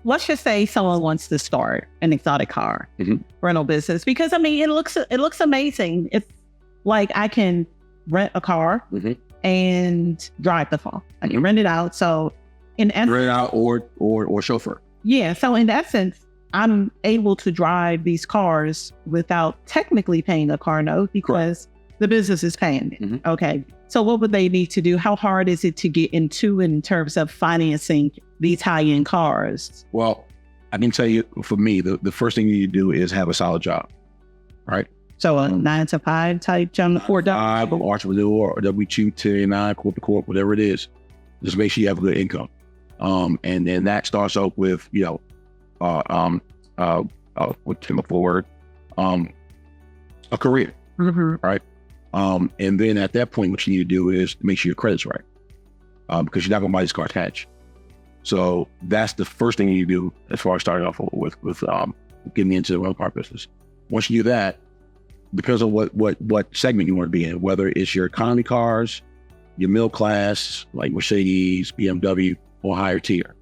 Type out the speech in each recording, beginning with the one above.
let's just say someone wants to start an exotic car rental business, because I mean, it looks amazing. It's like I can rent a car and drive the car. I can rent it out. So in essence, rent it out or chauffeur. Yeah. So in essence, I'm able to drive these cars without technically paying a car note because the business is paying it. Okay. So what would they need to do? How hard is it to get into in terms of financing these high-end cars? Well, I can tell you, for me, the first thing you do is have a solid job, right? So a 9 to 5 type job, or entrepreneur or W-2, 1099, corp to corp, whatever it is. Just make sure you have a good income. And then that starts out with, a career, right? And then at that point, what you need to do is make sure your credit's right, because you're not going to buy these cars cash. So that's the first thing you do as far as starting off with getting into the rental car business. Once you do that, because of what segment you want to be in, whether it's your economy cars, your middle class, like Mercedes, BMW, or higher tier,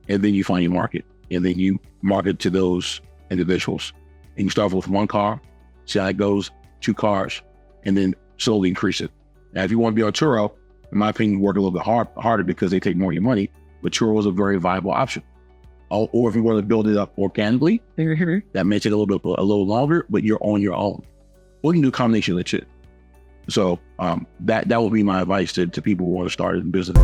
and then you find your market, and then you market to those individuals. And you start with one car, see how it goes, 2 cars, and then slowly increase it. Now, if you want to be on Turo, in my opinion, work a little bit harder because they take more of your money, but Turo is a very viable option. Or if you want to build it up organically, that may take a little longer, but you're on your own. Or you can do a combination of the two. So that would be my advice to people who want to start a business.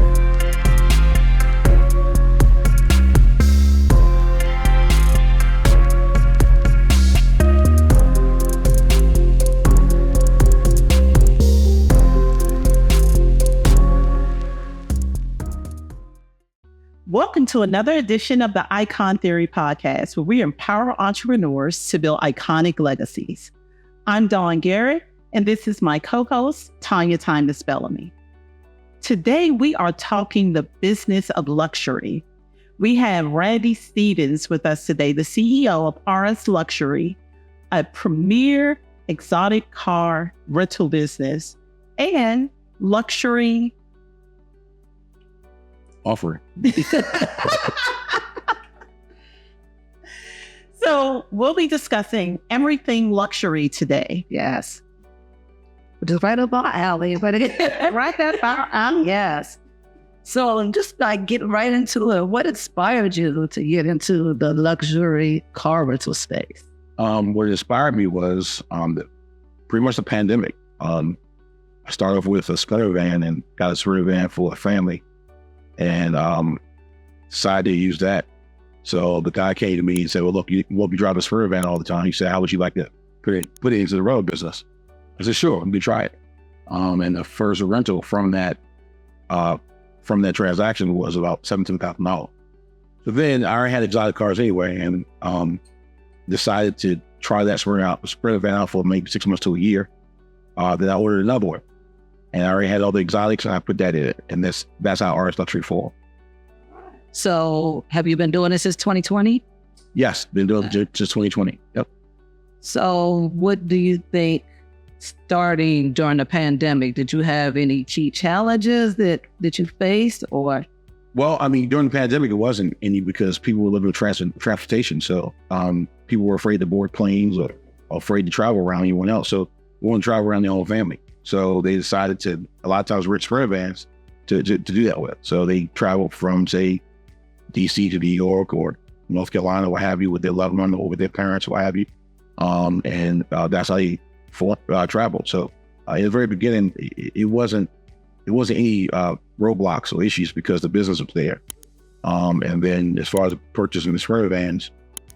Welcome to another edition of the Icon Theory podcast, where we empower entrepreneurs to build iconic legacies. I'm Dawn Garrett, and this is my co-host, Tanya Timeless Bellamy. Today, we are talking the business of luxury. We have Randy Stevens with us today, the CEO of RS Luxury, a premier exotic car rental business and luxury offering. So we'll be discussing everything luxury today. Yes. Which is right up our alley, but right up our alley. Yes. So just like getting right into it, what inspired you to get into the luxury car rental space? What inspired me was pretty much the pandemic. I started off with a Sprinter van and got a Sprinter van for a family, and decided to use that. So the guy came to me and said, well, look, you won't be driving a Sprinter van all the time. He said, how would you like to put it into the road business? I said, sure, let me try it. And the first rental from that transaction was about $17,000. So then I already had exotic cars anyway, and decided to try that Sprinter van out for maybe 6 months to a year. Then I ordered another one, and I already had all the exotics, and I put that in it. And that's how RS Luxury formed. So have you been doing this since 2020? Yes, been doing it since 2020. Yep. So what do you think, starting during the pandemic, did you have any key challenges that you faced, or? Well, I mean, during the pandemic, it wasn't any, because people were living with transportation. So people were afraid to board planes or afraid to travel around anyone else. So they wanted to travel around their own family. So they decided to, a lot of times, rent Sprinter vans to do that with. So they traveled from, say, DC to New York or North Carolina, what have you, with their loved one or with their parents, what have you. And that's how they traveled. So in the very beginning, it wasn't any roadblocks or issues because the business was there. And then as far as purchasing the Sprinter vans,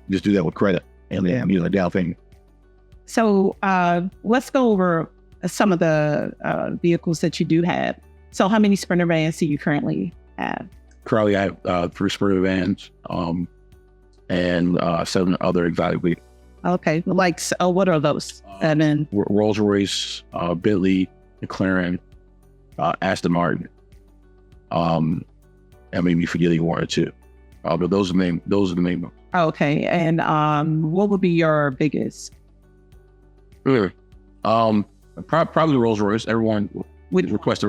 just do that with credit and then, down payment. So let's go over some of the vehicles that you do have. So how many Sprinter vans do you currently have? Currently, I have 3 Sprinter vans and 7 other exotic vehicles. Okay, like what are those? And then Rolls Royce, Bentley, McLaren, Aston Martin. I may be forgetting 1 or 2, but those are the main ones. Okay, and what would be your biggest? Probably Rolls Royce. Everyone would request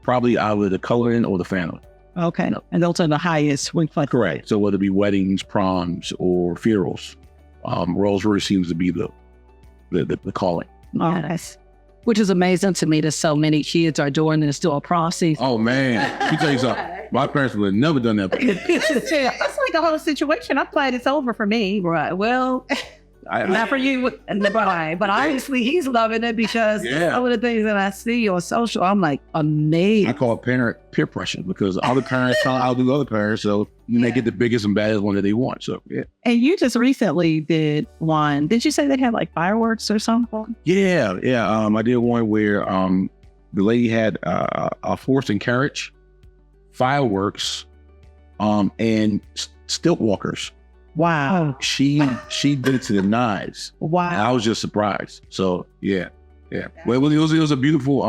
probably either the Cullinan or the Phantom. Okay. And those are the highest wing fund. Correct. So whether it be weddings, proms, or funerals, Rolls-Royce seems to be the calling. Yes. Which is amazing to me that so many kids are doing this to a prom season. Oh man, let me tell you something. My parents would have never done that. That's like the whole situation. I'm glad it's over for me. Right. Well, not for you, but obviously he's loving it because some of the things that I see on social, I'm like amazed. I call it parent peer pressure because other parents tell how to do other parents, so they get the biggest and baddest one that they want. So yeah. And you just recently did one. Did you say they had like fireworks or something? Yeah. I did one where the lady had a horse and carriage, fireworks, and stilt walkers. Wow. She did it to the nines. Wow. And I was just surprised. So yeah. Well, it was a beautiful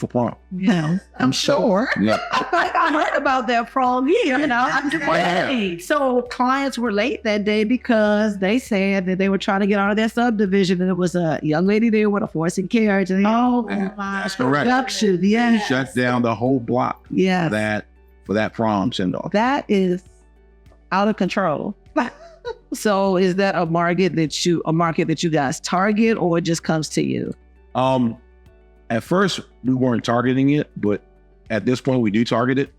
prom. Yeah, I'm sure. Yeah. I heard about that prom here. I'm just like, so clients were late that day because they said that they were trying to get out of their subdivision, and it was a young lady there with a horse and carriage. And That's correct. Production, yeah. Shut down the whole block. Yeah. For that prom send off. That is out of control. So is that a market that you guys target, or it just comes to you? At first we weren't targeting it, but at this point we do target it,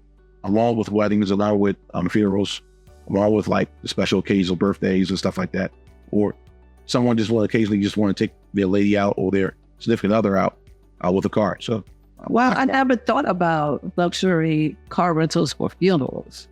along with weddings, along with funerals, along with like the special occasional birthdays and stuff like that. Or someone occasionally just want to take their lady out or their significant other out with a car. So well, I never thought about luxury car rentals for funerals.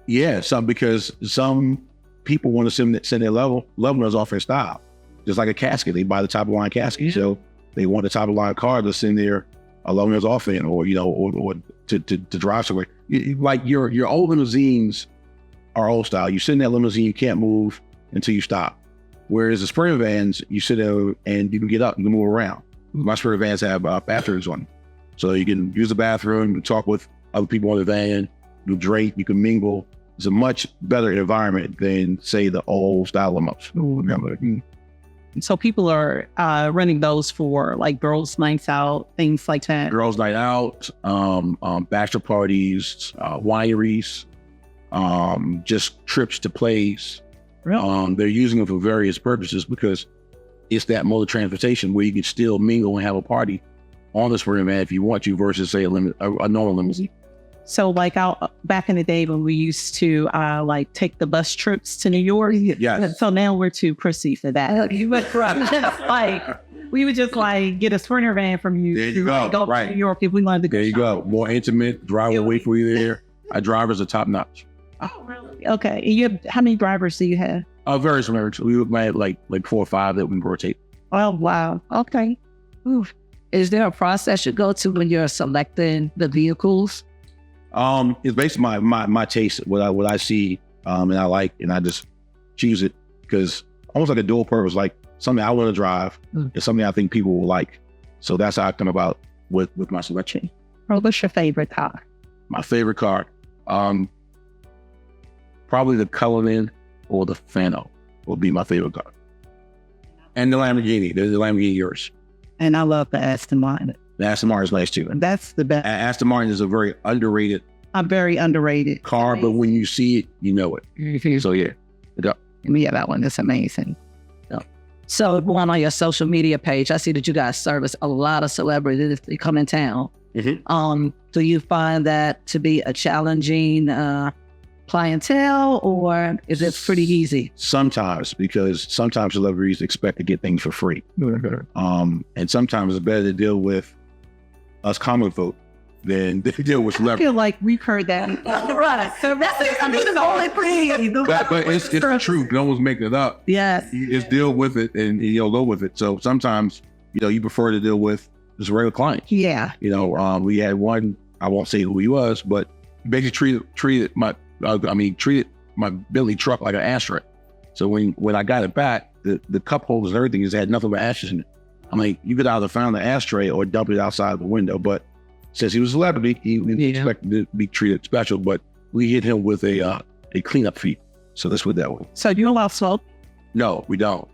Yeah, because some people want to send their loved ones off in style, just like a casket. They buy the top of the line casket, so they want the top of the line car to send their loved ones off in, or to drive somewhere. Like your old limousines are old style. You sit in that limousine, you can't move until you stop. Whereas the Sprinter vans, you sit there and you can get up and move around. My Sprinter vans have bathrooms on them, so you can use the bathroom, talk with other people on the van, you drink, you can mingle. It's a much better environment than, say, the old style limos. So people are renting those for like girls' nights out, things like that. Girls' night out, bachelor parties, wineries, just trips to plays. Really? They're using them for various purposes because it's that mode of transportation where you can still mingle and have a party on the Sprinter van if you want to, versus, say, a normal limousine. So like out back in the day when we used to like take the bus trips to New York. Yes. So now we're too prissy for that. Like we would just like get a Sprinter van from you. There you go. Go right. to New York if we wanted to go. There you go. More intimate. Driver wait for you there. Our drivers are top notch. Oh, really? Okay. And you have, how many drivers do you have? Very similar. We would have like 4 or 5 that we rotate. Oh, wow. Okay. Oof. Is there a process you go to when you're selecting the vehicles? It's based on my taste, what I see, and I like, and I just choose it because almost like a dual purpose, like something I want to drive is something I think people will like. So that's how I come about with my selection. What's your favorite car? My favorite car, probably the Cullinan or the Fano will be my favorite car. And the Lamborghini, the Lamborghini yours. And I love the Aston Martin. The Aston Martin is nice too. And that's the best. Aston Martin is a very underrated car, but when you see it, you know it. Mm-hmm. So yeah. Yeah, that one is amazing. So going on your social media page, I see that you guys service a lot of celebrities if they come in town. Mm-hmm. Do you find that to be a challenging clientele, or is it pretty easy? Sometimes, because sometimes celebrities expect to get things for free. And sometimes it's better to deal with us common folk than to deal with I celebrities. feel like we've heard that. Right. So that's the only thing. But it's the truth. No one's making it up. Yes. You just deal with it and you'll go with it. So sometimes, you prefer to deal with just a regular client. Yeah. We had one, I won't say who he was, but basically treated my Bentley truck like an ashtray. So when I got it back, the cup holders and everything just had nothing but ashes in it. I'm like, you could either find the ashtray or dump it outside the window. But since he was a celebrity, he expected to be treated special. But we hit him with a cleanup fee. So that's what that was. So you allow smoke? No, we don't.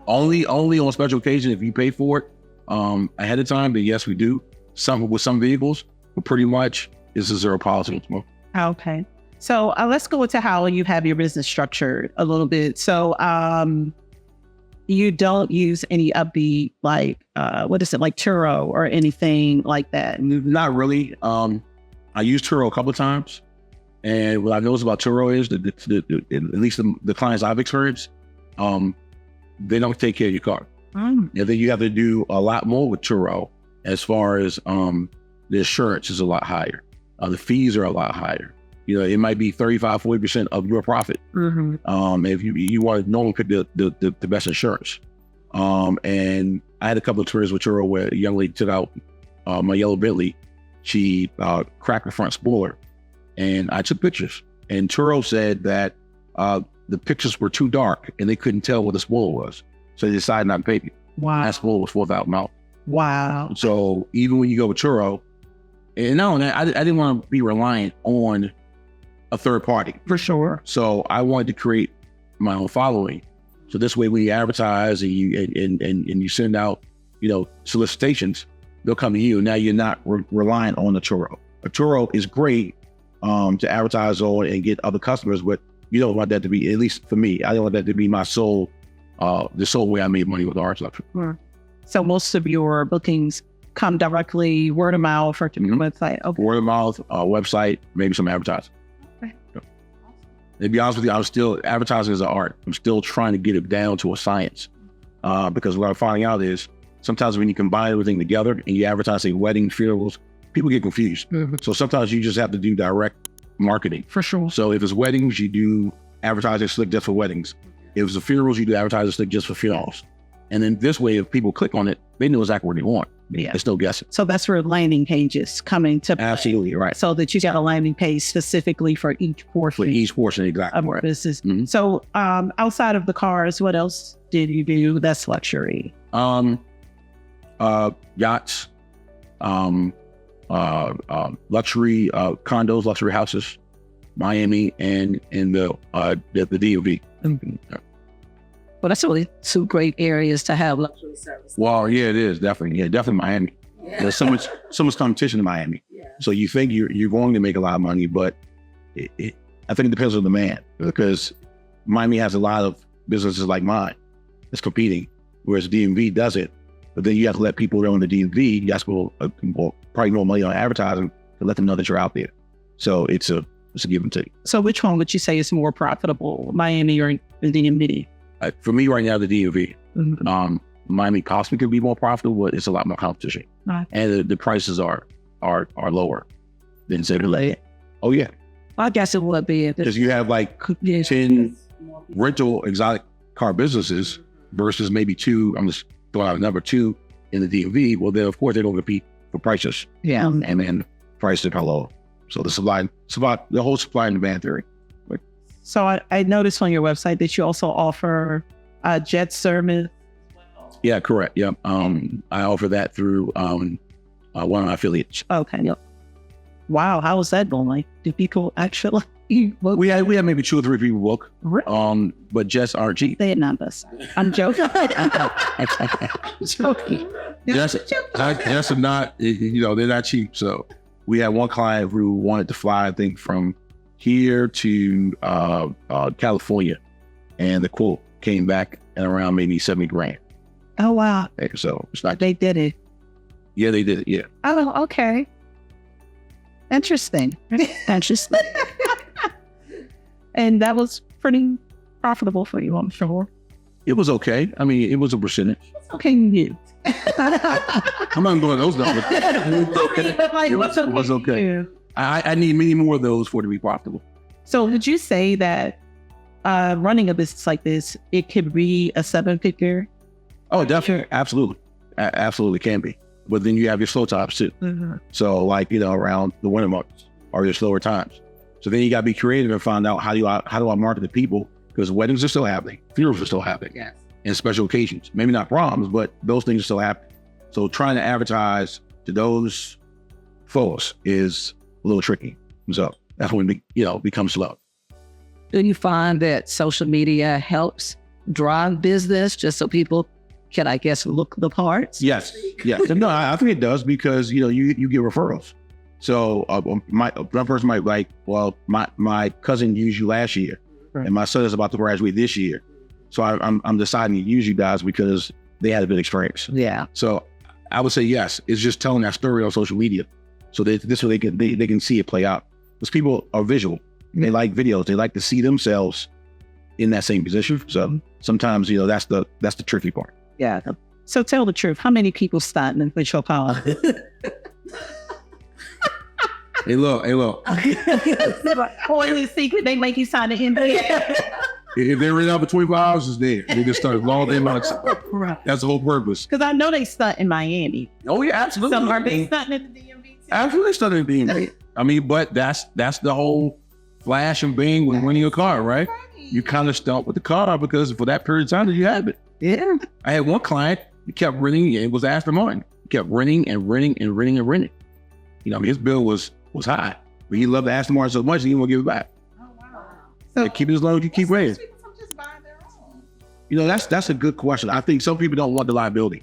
Only on special occasion if you pay for it ahead of time. Then yes, we do. With some vehicles, but pretty much it's a zero policy on smoke. Okay. So let's go into how you have your business structured a little bit. So you don't use any of the like Turo or anything like that? Not really. I used Turo a couple of times, and what I noticed about Turo is that at least the clients I've experienced, they don't take care of your car. And then you have to do a lot more with Turo as far as the insurance is a lot higher. The fees are a lot higher. You know, it might be 35, 40% of your profit. If you want to normally pick the best insurance. And I had a couple of tours with Turo where a young lady took out my yellow Bentley. She cracked the front spoiler, and I took pictures. And Turo said that the pictures were too dark and they couldn't tell what the spoiler was. So they decided not to pay me. Wow. That spoiler was $4,000. Wow. So even when you go with Turo, and not only that, I didn't want to be reliant on a third party. For sure. So I wanted to create my own following. So this way, when you advertise and you send out, you know, solicitations, they'll come to you. Now you're not relying on the Turo. A Turo is great to advertise on and get other customers, but you don't want that to be, at least for me, I don't want that to be my sole, the sole way I made money with RH Luxury. So most of your bookings come directly word of mouth or to your website? Okay. Word of mouth, website, maybe some advertising. Okay. To be honest with you, advertising is an art. I'm still trying to get it down to a science. Because what I'm finding out is sometimes when you combine everything together and you advertise, say, wedding, funerals, people get confused. So sometimes you just have to do direct marketing. For sure. So if it's weddings, you do advertising slick just for weddings. If it's the funerals, you do advertising slick just for funerals. And then this way, if people click on it, they know exactly what they want. Yeah. They're still guessing. So that's where landing pages coming to play. Absolutely right. So that you got a landing page specifically for each portion. For each portion, exactly. Of business. So outside of the cars, what else did you do that's luxury? Yachts, luxury condos, luxury houses, Miami, and in the DMV. Well, that's really two great areas to have luxury services. Well, yeah, it is definitely. Yeah, definitely Miami. Yeah. There's so much competition in Miami. Yeah. So you think you're going to make a lot of money, but I think it depends on the demand, because Miami has a lot of businesses like mine that's competing, whereas DMV doesn't. But then you have to let people know in the DMV, you have to probably more money on advertising to let them know that you're out there. So it's a give and take. So which one would you say is more profitable, Miami or the DMV? For me right now, the DMV. Miami possibly could be more profitable, but it's a lot more competition. And the prices are lower than say. Oh yeah. I guess it would be. Because you have like 10 rental exotic car businesses versus maybe 2, I'm just throwing out a number, 2 in the DMV. Well, then of course they don't compete for prices. Yeah. And then prices are low. So the whole supply and demand theory. So I noticed on your website that you also offer jet service. Yeah, correct. Yep. I offer that through one of my affiliates. Okay. Yep. Wow. How was that going? Like, do people actually book? We had maybe 2 or 3 people book. Really? But jets aren't cheap. They are not us. I'm joking. Joking. Jets are not, they're not cheap. So we had one client who wanted to fly, I think, from here to California, and the quote came back at around maybe $70,000. Oh wow! So it's not. They did it. Yeah, they did it. Yeah. Oh, okay. Interesting. Interesting. And that was pretty profitable for you, I'm sure. It was okay. I mean, it was a percentage. It's okay, you. I'm not doing those numbers. It was okay. I need many more of those for it to be profitable. So would you say that running a business like this, it could be a 7-figure? Oh, definitely. Absolutely. Absolutely can be. But then you have your slow times too. So like, around the winter months or your slower times. So then you got to be creative and find out how do I market to people, because weddings are still happening. Funerals are still happening. Yes. And special occasions. Maybe not proms, but those things are still happening. So trying to advertise to those folks is a little tricky. So that's when it becomes slow. Do you find that social media helps drive business just so people can, I guess, look the parts? Yes. No, I think it does, because you get referrals. So one person might like, well, my cousin used you last year, Right. and my son is about to graduate this year. So I'm deciding to use you guys because they had a good experience. Yeah. So I would say yes. It's just telling that story on social media, so that this way they can see it play out. Because people are visual, they like videos, they like to see themselves in that same position. So sometimes that's the tricky part. Yeah. So tell the truth. How many people starting with your car? Hey, look. Oily secret, they make you sign an NDA. If they ran out for 24 hours, it's there. They just started logging in. That's the whole purpose. Because I know they stunt in Miami. Oh yeah, absolutely. Some are they stunting at the DMV too? Absolutely stunting at the DMV. I mean, but that's the whole flash and bang when winning a car, right? You kind of stunt with the car because for that period of time that you have it. Yeah. I had one client, he kept renting, and it was Aston Martin. He kept renting and renting and renting and renting. His bill was high, but he loved the Aston Martin so much he didn't want to give it back. Oh, wow. So keep it as long as you keep renting. People just buying their own. That's a good question. I think some people don't want the liability.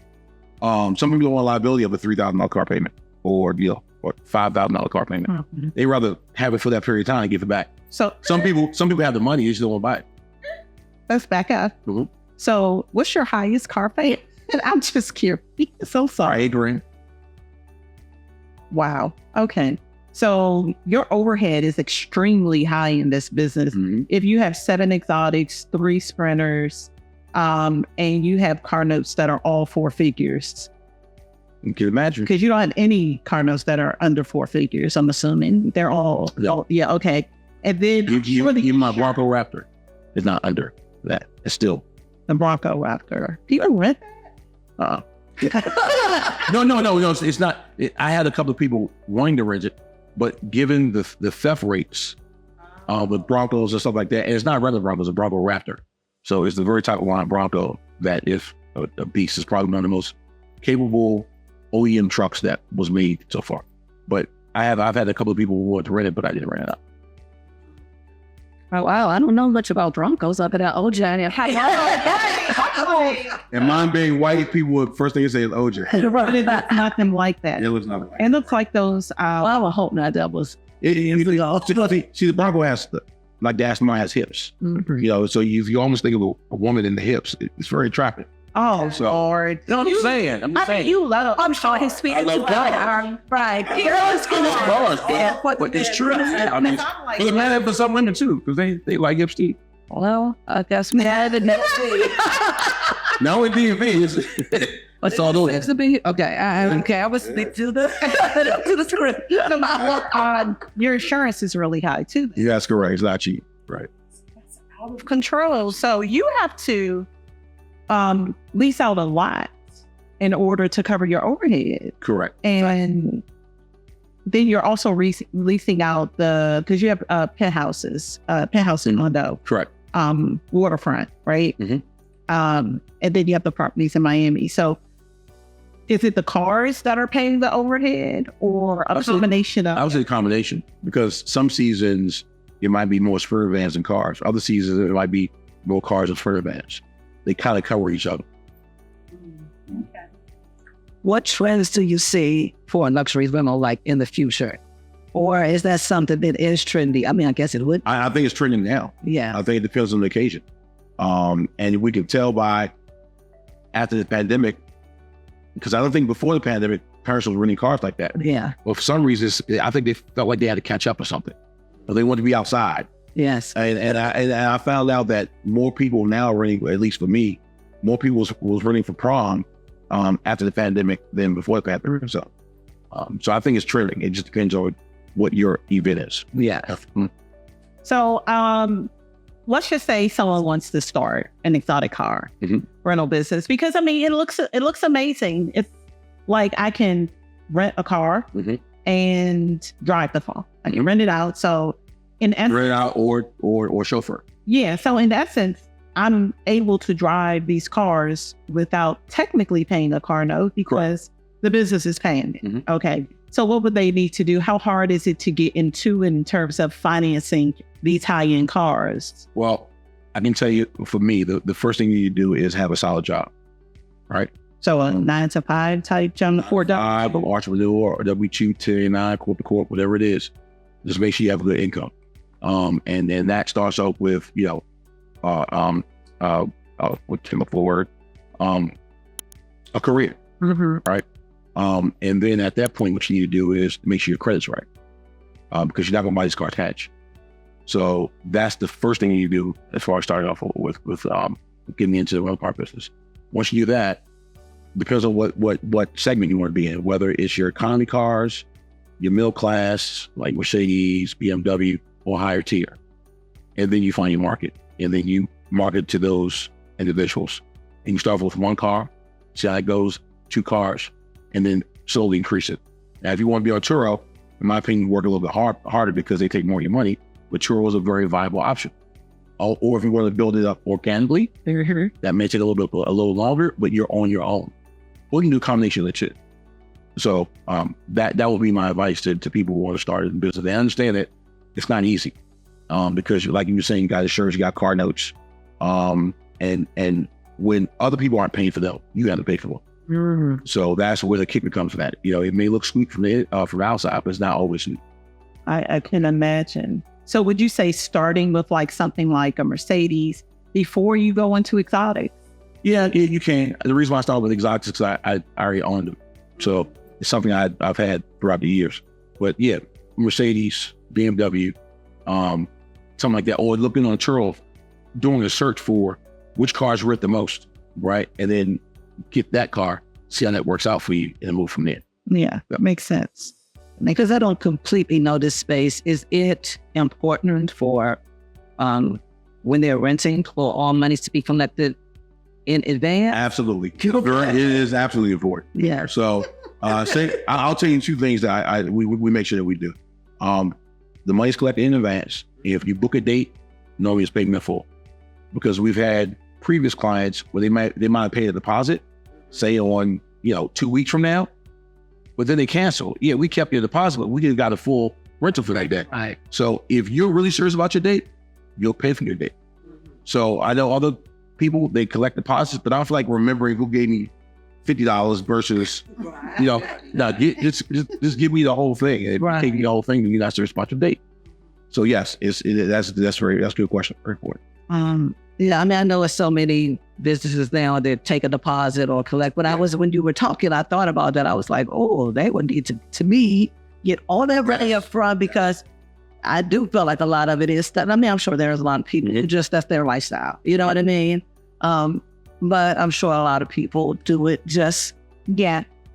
Some people don't want liability of a $3,000 car payment or $5,000 car payment. Mm-hmm. They rather have it for that period of time and give it back. So Some people have the money, they just don't want to buy it. let's back up. Mhm. So what's your highest car payment? I'm just curious. So sorry. $8,000. Wow. Okay. So your overhead is extremely high in this business. Mhm. If you have 7 exotics, 3 sprinters, and you have car notes that are all 4 figures, You can imagine. because you don't have any car notes that are under 4 figures, I'm assuming. They're all, No. yeah, okay. And then Even my Bronco Raptor is not under that. It's still. the Bronco Raptor. People rent No. It's not. I had a couple of people wanting to rent it, but given the theft rates with Broncos and stuff like that, and it's not a regular Bronco, it's a Bronco Raptor. So it's the very type of line Bronco that if a beast is probably one of the most capable OEM trucks that was made so far. But I've had a couple of people who wanted to rent it, but I didn't rent it out. Oh, wow. I don't know much about Broncos up at OJ. And mine being white, people would first thing they say is OJ. but it's nothing like that. It looks nothing like It looks like those, I would hope not. That was. See, the Bronco has like the Aston Martin has hips. So you almost think of a woman in the hips. It's very attractive. oh, So- Lord. No, I'm just saying. You love, I'm sure his sweet. I love right. Right. But it's true. I mean, but the man for some women too, because they like hips too. Well, I guess we had it next week. No, in DMV, it's all those. It's to be okay. I was speak to the to the script. your insurance is really high too. Yeah, that's correct. It's not cheap, right? Out of control. So you have to lease out a lot in order to cover your overhead. Correct. And then you're also leasing out because you have penthouses, penthouse and condo, Correct. waterfront, right? Mhm. And then you have the properties in Miami. So is it the cars that are paying the overhead or a combination of? I would say a combination, because some seasons it might be more sprinter vans than cars. Other seasons it might be more cars and sprinter vans. They kind of cover each other. What trends do you see for luxury limo like in the future? Or is that something that is trendy? I mean, I guess it would. I think it's trending now. Yeah. I think it depends on the occasion. And we can tell by after the pandemic, because I don't think before the pandemic, parents were renting cars like that. Yeah. Well, for some reasons, I think they felt like they had to catch up or something. Or they wanted to be outside. Yes. And I found out that more people now are renting, at least for me, more people was renting for prom after the pandemic than before the pandemic. So I think it's trending. It just depends on what your event is. Yeah. So let's just say someone wants to start an exotic car rental business, because I mean, it looks amazing. It's like I can rent a car and drive the car. I can rent it out. So in essence, Rent out or chauffeur. yeah. So in essence, I'm able to drive these cars without technically paying a car note because the business is paying it. Okay. So what would they need to do? How hard is it to get into in terms of financing these high-end cars? Well, I can tell you, for me, the first thing you do is have a solid job, right? So a 9 to 5 type job for I'm an entrepreneur or W-2, 1099, corp to corp, whatever it is. Just make sure you have a good income. And then that starts off with, what's the full word? A career. Right. And then at that point, what you need to do is make sure your credit's right. Because you're not going to buy these cars cash. So that's the first thing you do as far as starting off with getting into the rental car business. Once you do that, depends on what segment you want to be in, whether it's your economy cars, your middle class, like Mercedes, BMW, or higher tier. And then you find your market. And then you market to those individuals. And you start with one car, see how it goes, 2 cars, and then slowly increase it. Now, if you want to be on Turo, in my opinion, work a little bit harder because they take more of your money, but Turo is a very viable option. Or if you want to build it up organically, that may take a little longer, but you're on your own. We can do a combination of the two. So that would be my advice to people who want to start in business. They understand that it's not easy because, like you were saying, you got insurance, you got car notes, and when other people aren't paying for them, you have to pay for them. So that's where the kicker comes from. That it may look sweet from the outside, but it's not always sweet. I can imagine. So would you say starting with like something like a Mercedes before you go into exotic? Yeah, you can. The reason why I started with exotics is because I already owned them. So it's something I've had throughout the years. But yeah, Mercedes, BMW, something like that. Or looking on Turo, doing a search for which cars worth the most, right? And then get that car, see how that works out for you, and move from there. Yeah, that makes sense. Because I don't completely know this space, is it important for when they're renting for all monies to be collected in advance? Absolutely. It is absolutely important. Yeah. So I'll tell you 2 things that we make sure that we do. The money's collected in advance. If you book a date, normally it's paid in full. Because we've had previous clients where they might have paid a deposit, say on 2 weeks from now, but then they cancel. Yeah, we kept your deposit, but we just got a full rental for that day. Right. So if you're really serious about your date, you'll pay for your date. So I know other people, they collect deposits, but I don't feel like remembering who gave me $50 versus, just give me the whole thing. If you take me the whole thing, then you're not serious about your date. So yes, that's a good question. Very important. Yeah, I mean, I know there's so many businesses now that take a deposit or collect. But when you were talking, I thought about that. I was like, oh, they would need to me, get all that ready up front, because I do feel like a lot of it is that. I mean, I'm sure there's a lot of people who that's their lifestyle. You know what I mean? But I'm sure a lot of people do it just,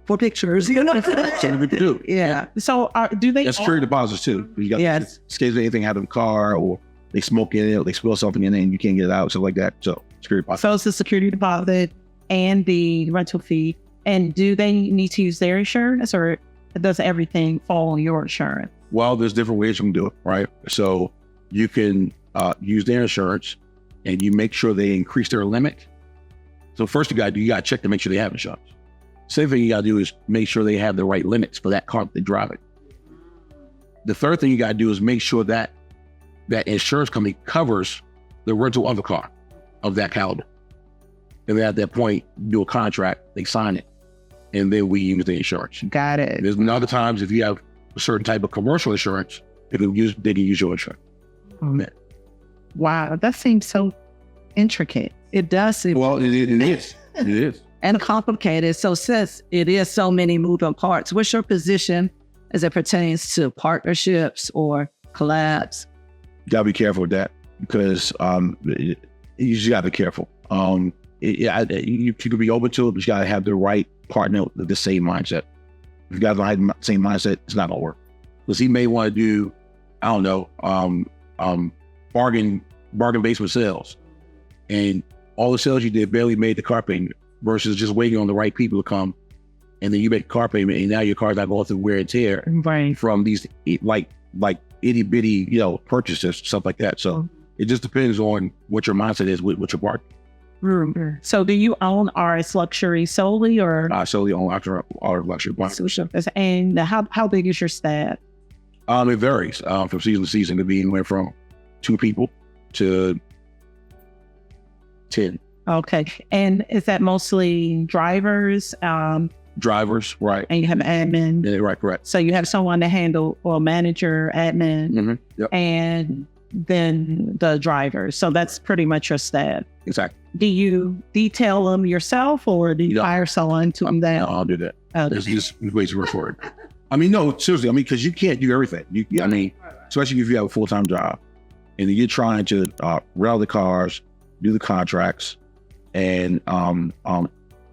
for pictures. You know what I'm saying? Do. Yeah. So do they? That's true deposits too. You got in case anything happened in the car, or they smoke in it, or they spill something in it and you can't get it out, stuff like that. So security deposit. So it's the security deposit and the rental fee. And do they need to use their insurance, or does everything fall on your insurance? Well, there's different ways you can do it, right? So you can use their insurance, and you make sure they increase their limit. So first you got to check to make sure they have insurance. Second thing you got to do is make sure they have the right limits for that car that they drive it. The third thing you got to do is make sure that that insurance company covers the rental of the car of that caliber. And then at that point, do a contract, they sign it, and then we use the insurance. Got it. There's been other times if you have a certain type of commercial insurance, they can use your insurance. Wow, that seems so intricate. It does seem. Well, it is. It is. And complicated. So since it is so many moving parts, what's your position as it pertains to partnerships or collabs? You gotta be careful with that, because you just gotta be careful. You could be open to it, but you gotta have the right partner with the same mindset. If you guys don't have the same mindset, it's not gonna work. Because he may want to do, I don't know, bargain basement sales, and all the sales you did barely made the car payment, versus just waiting on the right people to come, and then you make car payment, and now your car's not going through wear and tear from these like itty bitty purchases, stuff like that. So it just depends on what your mindset is with your partner. So do you own RS Luxury solely, or? I solely own RS Luxury. And how big is your staff? It varies from season to season. It went from 2 people to 10. Okay. And is that mostly drivers? Drivers, right? And you have admin. Yeah, right, correct. So you have someone to handle, or manager, admin, Mm-hmm. Yep. and then the drivers. So that's pretty much your staff. Exactly. Do you detail them yourself, or do you hire someone to them that? I'll do that. Okay. There's just ways to record it. I mean, no, seriously. I mean, because you can't do everything. I mean, especially if you have a full-time job, and you're trying to route the cars, do the contracts, and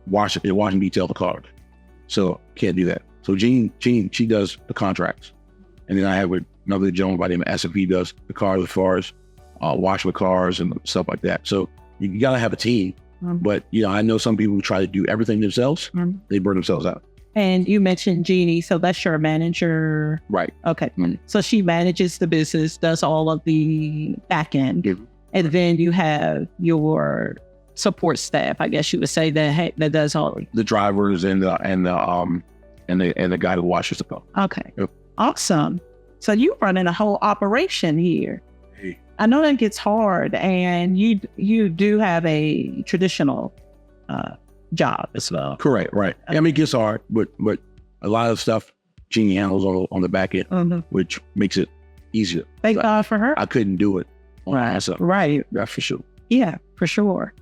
wash and detail the cars. So can't do that. So Jean, she does the contracts, and then I have another gentleman by the name of S&P does the cars as far as wash the cars and stuff like that. So you gotta have a team. But I know some people who try to do everything themselves. They burn themselves out. And you mentioned Jeannie, so that's your manager. Right. Okay. So she manages the business, does all of the back end. And then you have your support staff, I guess you would say, that does all the drivers and the guy who washes the car. Okay. Yep. Awesome. So you running a whole operation here. Hey. I know that gets hard, and you do have a traditional job as well. Correct, right. I mean, it gets hard, but a lot of stuff Jeannie handles on the back end, which makes it easier. Thank God for her. I couldn't do it on myself. Right. That's for sure. Yeah, for sure.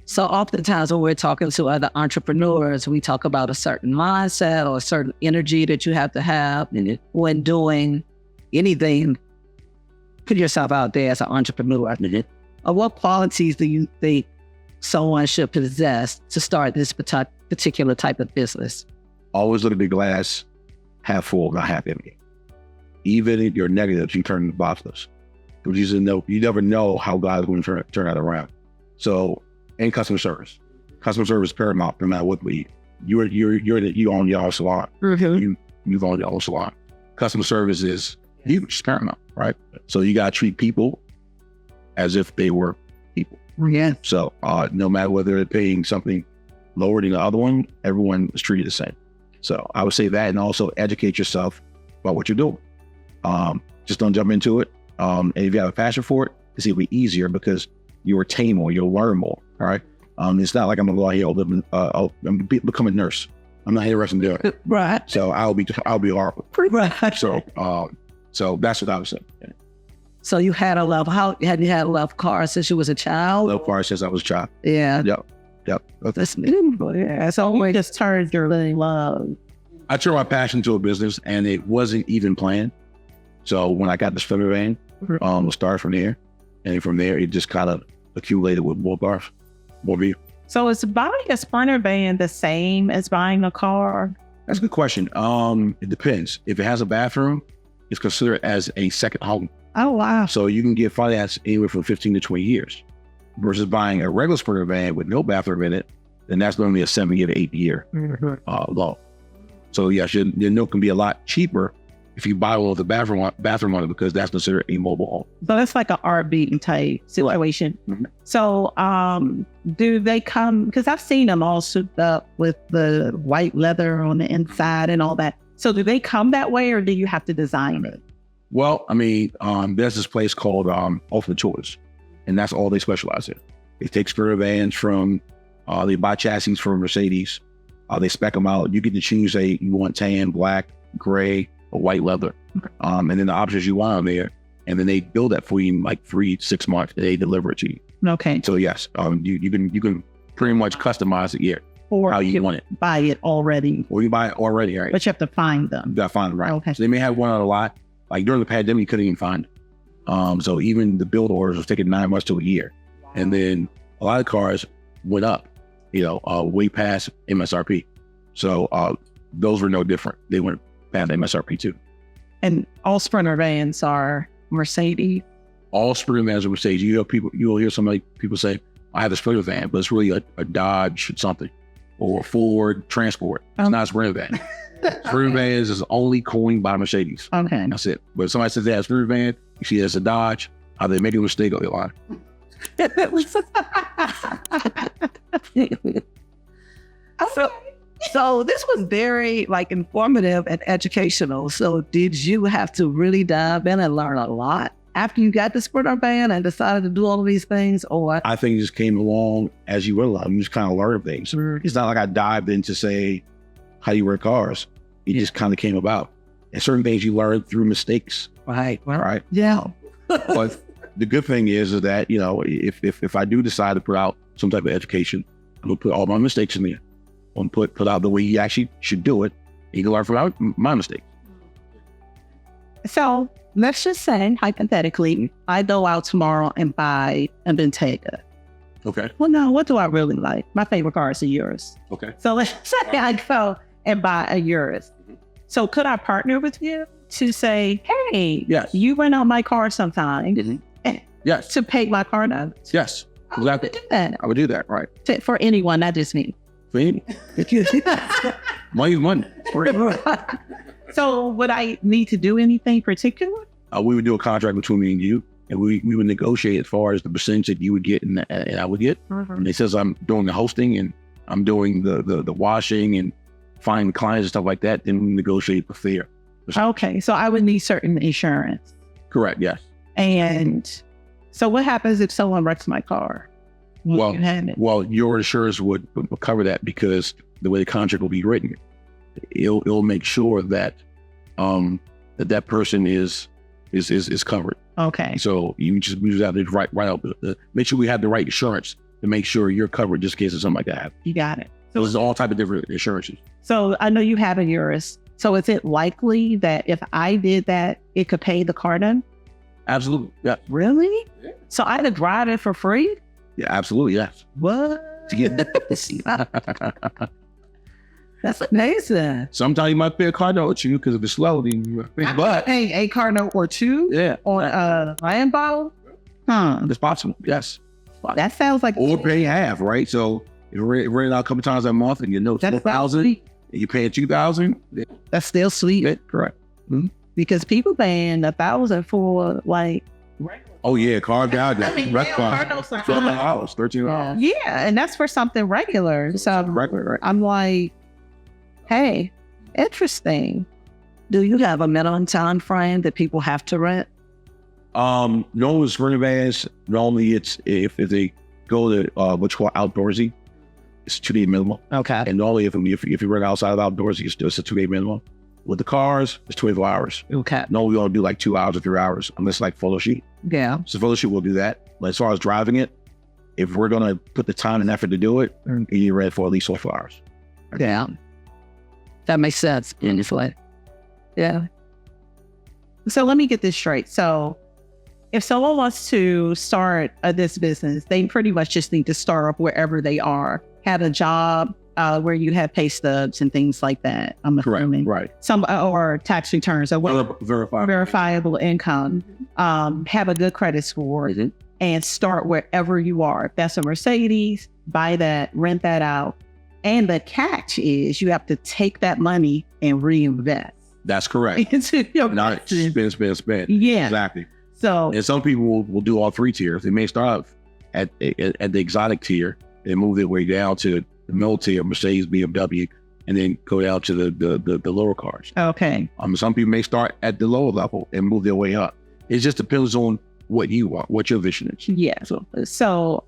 So oftentimes when we're talking to other entrepreneurs, we talk about a certain mindset or a certain energy that you have to have when doing anything. Put yourself out there as an entrepreneur. What qualities do you think someone should possess to start this particular type of business? Always look at the glass half full, not half empty. Even if you're negatives, you turn into positives. Because you never know how God is going to turn that around. So, and customer service. Customer service is paramount no matter what we. You own your own salon. You own your own salon. Customer service is huge, it's paramount, right? So you got to treat people as if they were people. Yeah. So no matter whether they're paying something lower than the other one, everyone is treated the same. So I would say that, and also educate yourself about what you're doing. Just don't jump into it. And if you have a passion for it, it's going to be easier because you'll retain more, you'll learn more. All right. It's not like I'm gonna go out here and become a nurse. I'm not interested in doing it. Right. So I'll be horrible. Right. So that's what I was saying. Yeah. So you had a love. How had you had a love cars since you was a child? Love cars since I was a child. Yeah. Yep. That's beautiful. Yeah. So you just turned your love. I turned my passion to a business, and it wasn't even planned. So when I got the Sprinter van, we'll start from there, and from there it just kind of accumulated with more cars, more vehicles. So is buying a Sprinter van the same as buying a car? That's a good question. It depends. If it has a bathroom, it's considered as a second home. Oh, wow. So you can get finance anywhere from 15 to 20 years. Versus buying a regular Sprinter van with no bathroom in it, then that's normally a 7 year to 8 year loan. So yes, your note can be a lot cheaper if you buy one with a bathroom on it, because that's considered a mobile home. So that's like an RV type situation. Mm-hmm. So do they come, because I've seen them all souped up with the white leather on the inside and all that. So do they come that way, or do you have to design it? Well, I mean, there's this place called Ultimate Choice, and that's all they specialize in. They take Sprinter vans from, they buy chassis from Mercedes. They spec them out. You get to choose you want tan, black, gray, or white leather. And then the options you want on there. And then they build that for you in like 3 to 6 months. They deliver it to you. Okay. So yes, you can pretty much customize it Or how you want it. Buy it already. Or you buy it already, right? But you have to find them. You got to find them, right? Okay. So they may have one on a lot. Like during the pandemic, you couldn't even find them. So even the build orders was taking 9 months to a year. And then a lot of cars went up, way past MSRP. So those were no different. They went past MSRP too. And all Sprinter vans are Mercedes? All Sprinter vans are Mercedes. You'll hear people say, I have a Sprinter van, but it's really a Dodge something, or a Ford Transport. It's not a Sprinter van. Sprinter vans is only coined by Mercedes. Okay. That's it. But if somebody says they have a Sprinter van, you see that's a Dodge, are they making a mistake on your line? So this was very informative and educational. So did you have to really dive in and learn a lot? after you got the Sprinter van and decided to do all of these things, or? I think it just came along as you went along. You just kind of learn things. It's not like I dived into say how you work cars. It just kind of came about. And certain things you learn through mistakes. Right. All right. Yeah. But the good thing is that, you know, if I do decide to put out some type of education, I'm gonna put all my mistakes in there. I'm gonna put out the way you actually should do it. And you can learn from my mistakes. So let's just say, hypothetically, I go out tomorrow and buy a Bentayga. Okay. Well, no, what do I really like? My favorite car is a Urus. Okay. So let's say I go and buy a Urus. So could I partner with you to say, hey, Yes. you rent out my car sometime Yes. to pay my car notes? Yes. Exactly. I would do that. I would do that. Right. For anyone, not just me. For any- Money's money. So would I need to do anything particular? We would do a contract between me and you, and we would negotiate as far as the percentage that you would get and I would get. And it says I'm doing the hosting and I'm doing the washing and finding clients and stuff like that. Then we negotiate the fair. Okay, so I would need certain insurance. Correct. Yes. And so what happens if someone wrecks my car? Well, You have it. well, your insurance would cover that because the way the contract will be written, it'll make sure that that person is covered. Okay. So you just have to right out. Make sure we have the right insurance to make sure you're covered just in case of something like that happens. You got it. So there's all type of different insurances. So I know you have a Urus. So is it likely that if I did that, it could pay the car note? Absolutely. Yeah. Really? Yeah. So I had to drive it for free? Yeah. Absolutely. Yes. What? To get That's amazing. sometimes you might pay a car note to you because of the slow. But Paying a car note or two yeah, on a Lambo? Huh. it's possible. Yes. That sounds like Or pay half, right? So if you're renting out a couple times a month and your note's that's 4,000 and you're paying 2,000, That's still sweet. yeah, correct. Because people paying 1,000 for like Oh yeah, car down. I mean, Restaurant. car notes are $12, $13. yeah, and that's for something regular. So Regular. I'm like, hey, interesting. Do you have a minimum time frame that people have to rent? No, it's rental vans. Normally, it's if they go to what's called outdoorsy, it's 2-day minimum. Okay. And normally, if you rent outside of outdoorsy, it's a 2-day minimum. With the cars, it's 24 hours. Okay. No, we don't do like 2 hours or 3 hours unless like photo shoot. Yeah. So photo shoot, we'll do that. But as far as driving it, if we're gonna put the time and effort to do it, you rent for at least 4 hours. Yeah. That makes sense. Yeah. So let me get this straight. So if someone wants to start this business, they pretty much just need to start up wherever they are, have a job where you have pay stubs and things like that. I'm assuming. Right. Some or tax returns or what, Verify. verifiable income, have a good credit score, and start wherever you are. If that's a Mercedes, buy that, rent that out. And the catch is you have to take that money and reinvest That's correct. into your Not business. spend. Yeah. Exactly. So And some people will do all 3 tiers. They may start off at the exotic tier and move their way down to the middle tier, Mercedes, BMW, and then go down to the lower cars. okay. Some people may start at the lower level and move their way up. It just depends on what you want, what your vision is. Yeah. So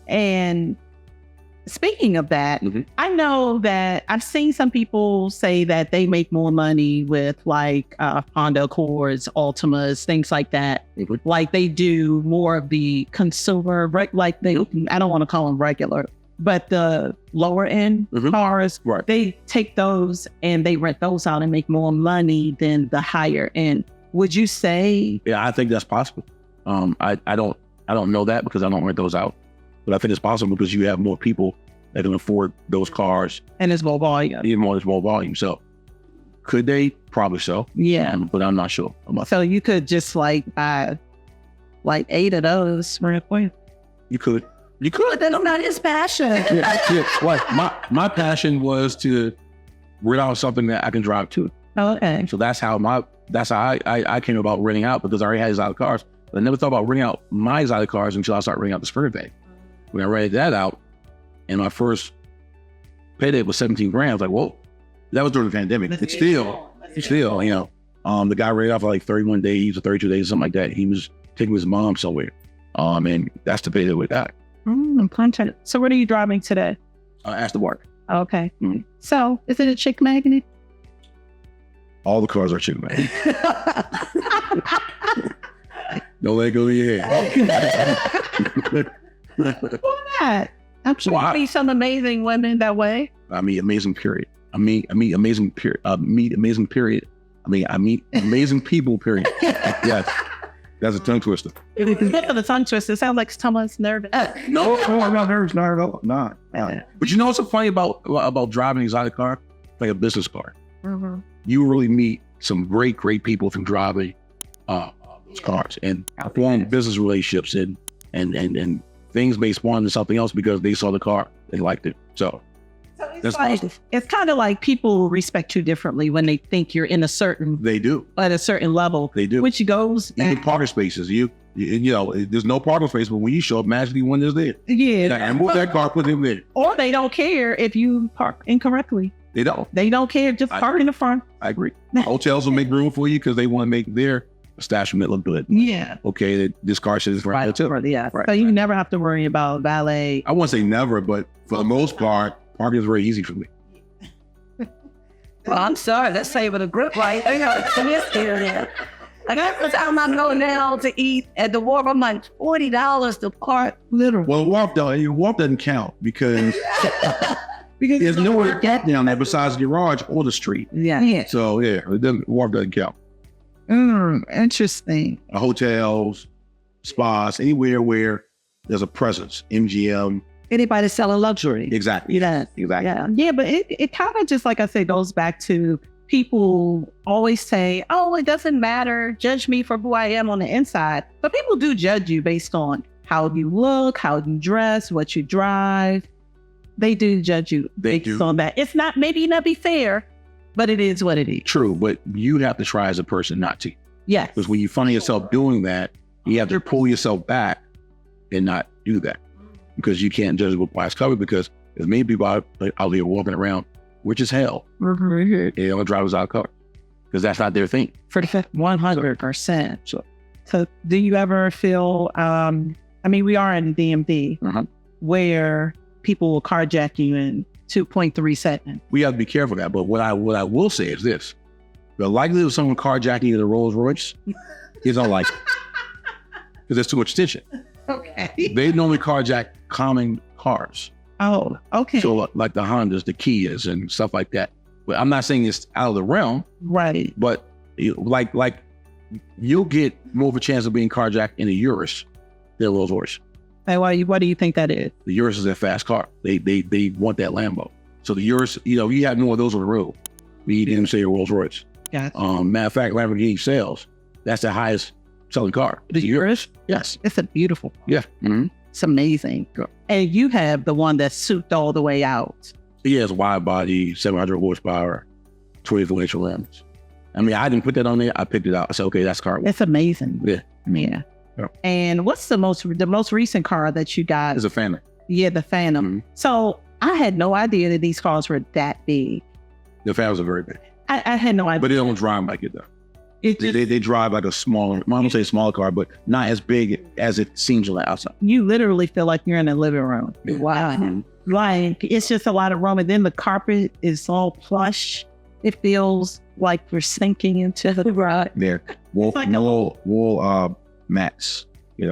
and speaking of that, I know that I've seen some people say that they make more money with like Honda Accords, Altimas, things like that. Like they do more of the consumer, like they, I don't want to call them regular, but the lower end cars, Right. they take those and they rent those out and make more money than the higher end. Would you say? Yeah, I think that's possible. I don't know that because I don't rent those out, but I think it's possible because you have more people that can afford those cars, And it's more volume. even more small volume. So could they? Probably so. Yeah. But I'm not sure. So you could just like buy like 8 of those real quick. You could. But that's not his passion. Yeah. Like my passion was to rent out something that I can drive to. Okay. So that's how I came about renting out because I already had exotic cars. But I never thought about renting out my exotic cars until I started renting out the Sprinter van. When I rented that out, and my first payday was 17 grand, I was like, whoa, that was during the pandemic. It's still, The guy ran off for like 31 days or 32 days, something like that. He was taking his mom somewhere. And that's the pay that we got. Content. So what are you driving today? Ask the work. Okay. Mhm. So is it a chick magnet? All the cars are chicken, man. Don't let go of your head. Why not? I'm sure Well, you meet some amazing women that way. I mean, amazing period. I meet amazing period. I meet amazing people, period. Yes. That's a tongue twister. The tongue twister. It sounds like someone's nervous. No, I'm not nervous. Not at all. Not. But you know what's so funny about driving an exotic car? Like a business car. Mm-hmm. You really meet some great people from driving those cars and form business relationships and things may spawn into something else because they saw the car. They liked it. So that's positive. It's kind of like people respect you differently when they think you're in a certain They do. at a certain level. They do. Which goes Even back, parking spaces. You know, there's no parking space, but when you show up, magically one is there. yeah. And move that car, put them there. Or they don't care if you park incorrectly. They don't. They don't care. Just park in the front. I agree. Hotels will make room for you because they want to make their establishment look good. Yeah. Okay, this car should is right too. Yeah. Right. So you never have to worry about valet. I won't say never, but for the most part, parking is very easy for me. Well, I'm sorry. Let's say with a grip right. I got this here. I got the time I go down to eat at the Wharf. I'm like $40 to park, literally. Well, Wharf doesn't count because there's nowhere to get down there besides the garage or the street. Yeah. So yeah, Wharf doesn't count. Interesting. Hotels, spas, anywhere where there's a presence. MGM. Anybody selling luxury. Exactly. Yeah. Exactly. Yeah, but it kind of just, like I said, goes back to people always say, oh, it doesn't matter. Judge me for who I am on the inside. But people do judge you based on how you look, how you dress, what you drive. They do judge you based on that. It's not, maybe not be fair, but it is what it is. True, but you have to try as a person not to. Yes. Because when you find yourself doing that, you have to pull yourself back and not do that. Because you can't judge a book by its cover because there's many people out there walking around rich as hell. Mm-hmm. They don't drive without car because that's not their thing. For the 100%. So do you ever feel, we are in DMV where people will carjack you in 2.3 seconds. We have to be careful of that. But what I will say is this. The likelihood of someone carjacking you in a Rolls Royce is unlikely because there's too much tension. Okay. They normally carjack common cars. Oh, okay. So like the Hondas, the Kias and stuff like that. But I'm not saying it's out of the realm. Right. But like you'll get more of a chance of being carjacked in a Urus than a Rolls Royce. And what do you think that is? The Urus is a fast car. They want that Lambo. So the Urus, you have more of those on the road. We didn't say a Rolls Royce. Gotcha. Matter of fact, Lamborghini sales, that's the highest selling car. The Urus? Yes. It's a beautiful car. Yeah. Mm-hmm. It's amazing. Yeah. And you have the one that's souped all the way out. Yeah, it's wide body, 700 horsepower, 24 inch rims. I mean, I didn't put that on there. I picked it out. I said, okay, that's car. It's amazing. Yeah. Yeah. Yeah. And what's the most recent car that you got? It's a Phantom. Yeah, the Phantom. Mm-hmm. So I had no idea that these cars were that big. The Phantoms are very big. I had no idea. But they don't drive like it though. It just, They drive like a smaller, I don't say smaller car, but not as big as it seems on the outside. you literally feel like you're in a living room. Yeah. Wow. Mhm. Like, it's just a lot of room. And then the carpet is all plush. It feels like we're sinking into the ride. They're wool mats,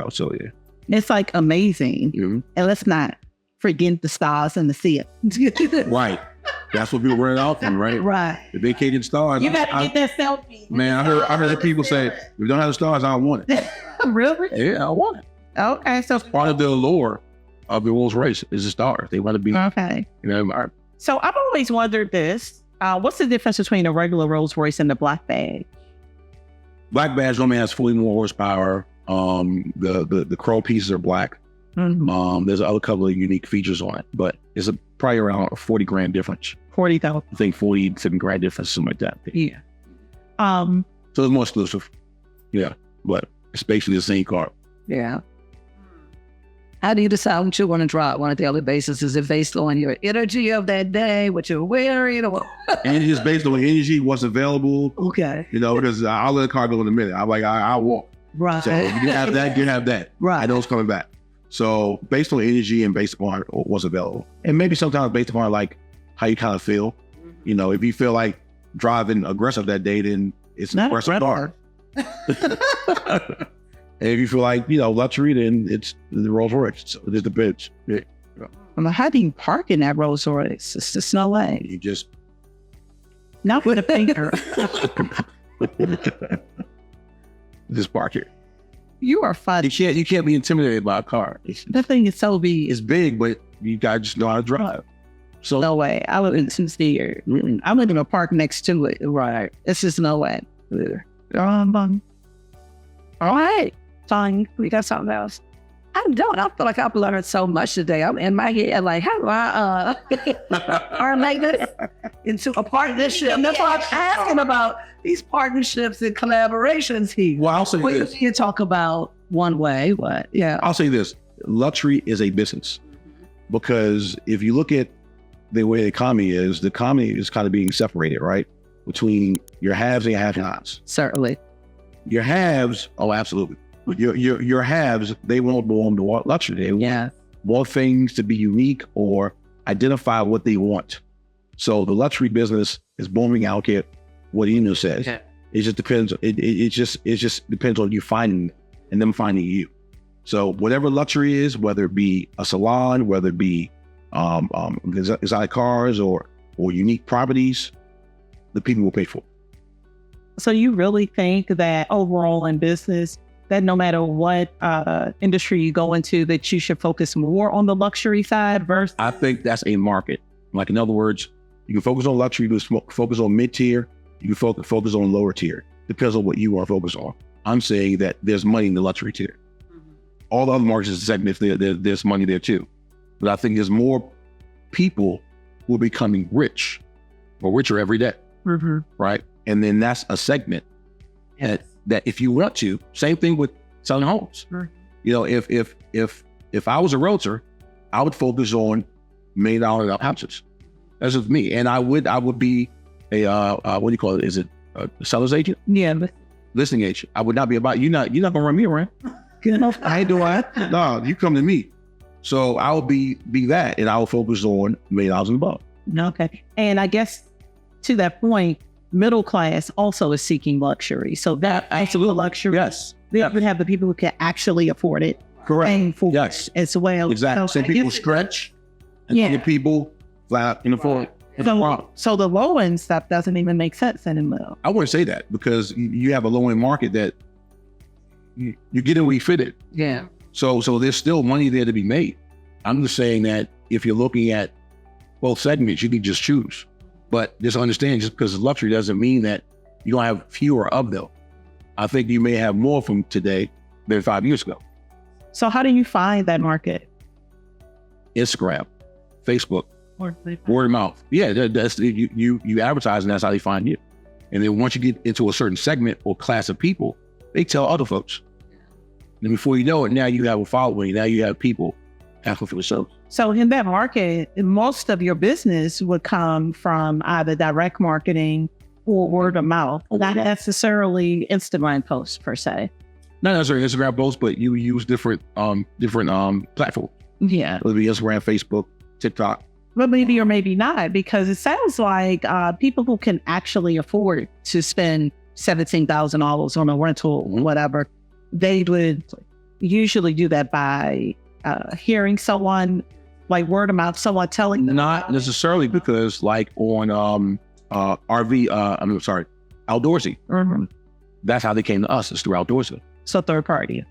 so yeah. It's like amazing. Mhm. And let's not forget the stars and the sea. Right. That's what people run it out from, right? Right. The vacated stars. You got to get that selfie. Man, I heard people say, if you don't have the stars, I don't want it. Really? Yeah, I want it. Okay. So, Part of the allure of the Rolls Royce is the stars. They want to be, okay. admired. So I've always wondered this. What's the difference between a regular Rolls Royce and the black bag? Black badge normally has 40 more horsepower. The crow pieces are black. Mm-hmm. There's a other couple of unique features on it, but it's probably around a 40 grand difference. 40,000. I think 47 grand difference, something like that. Yeah. So it's more exclusive. Yeah, but it's basically the same car. Yeah. How do you decide what you want to drive on a daily basis? Is it based on your energy of that day, what you're wearing? Or And it's based on energy, what's available. okay. Because I'll let the car go in a minute. I'm like, I'll walk. Right. So if you have that, you have that. Right. I know it's coming back. So based on energy and based upon what's available. And maybe sometimes based upon like how you kind of feel. If you feel like driving aggressive that day, then it's an aggressive car. And if you feel like, luxury, then it's the Rolls Royce. So it just depends. Yeah. How do you park in that Rolls Royce? It's just no way. You just Not with a finger. just park here. You are funny. You can't be intimidated by a car. That thing is so big. It's big, but you gotta just know how to drive. So No way. I live in sincere. I'm living in a park next to it. Right. It's just no way. All right. Fine. We got something else. I don't. I feel like I've learned so much today. I'm in my head like, how do I parlay this into a partnership? And that's why I'm asking about these partnerships and collaborations here. Well, I'll say this. You talk about one way, what? Yeah. I'll say this. Luxury is a business. Because if you look at the way the economy is kind of being separated, right? Between your haves and your have-nots. Certainly. Your haves, oh, absolutely. Your haves, they won't belong to luxury. They want things to be unique or identify what they want. So the luxury business is booming out here. What Eno says, it just depends. It just depends on you finding and them finding you. So whatever luxury is, whether it be a salon, whether it be exotic cars or unique properties, the people will pay for it. So you really think that overall in business, that no matter what industry you go into, that you should focus more on the luxury side versus? I think that's a market. Like, in other words, you can focus on luxury, you can focus on mid-tier, you can focus on lower tier. Depends on what you are focused on. I'm saying that there's money in the luxury tier. All the other markets is segments, there's money there too. But I think there's more people who are becoming rich or richer every day, right? And then that's a segment that if you want to, same thing with selling homes. If I was a realtor, I would focus on $1 million houses. That's just me. And I would be a what do you call it? Is it a seller's agent? Yeah. Listing agent. I would not be about you're not gonna run me around. I ain't doing that. No, you come to me. So I will be that, and I will focus on $1 million and above. Okay. And I guess to that point, middle class also is seeking luxury. So that absolute luxury. Yes. They even have the people who can actually afford it. Correct. Paying for Yes. it as well. Exactly. So Some people stretch, and some people flat in the floor. So the low end stuff doesn't even make sense anymore. I wouldn't say that because you have a low end market that you get in where you fit it. Yeah. So there's still money there to be made. I'm just saying that if you're looking at both segments, you can just choose. But just understand, just because it's luxury doesn't mean that you don't have fewer of them. I think you may have more from today than 5 years ago. So how do you find that market? Instagram, Facebook, word of mouth. Yeah, that's you advertise, and that's how they find you. And then once you get into a certain segment or class of people, they tell other folks. And before you know it, now you have a following. Now you have people asking for the show. So in that market, most of your business would come from either direct marketing or word of mouth, not necessarily Instagram posts per se. Not necessarily Instagram posts, but you use different platforms. Yeah. It would be Instagram, Facebook, TikTok. But maybe or maybe not, because it sounds like people who can actually afford to spend $17,000 on a rental or whatever, they would usually do that by hearing someone, like word of mouth, someone telling them. Not necessarily, because like on Outdoorsy, that's how they came to us, is through Outdoorsy. So third party.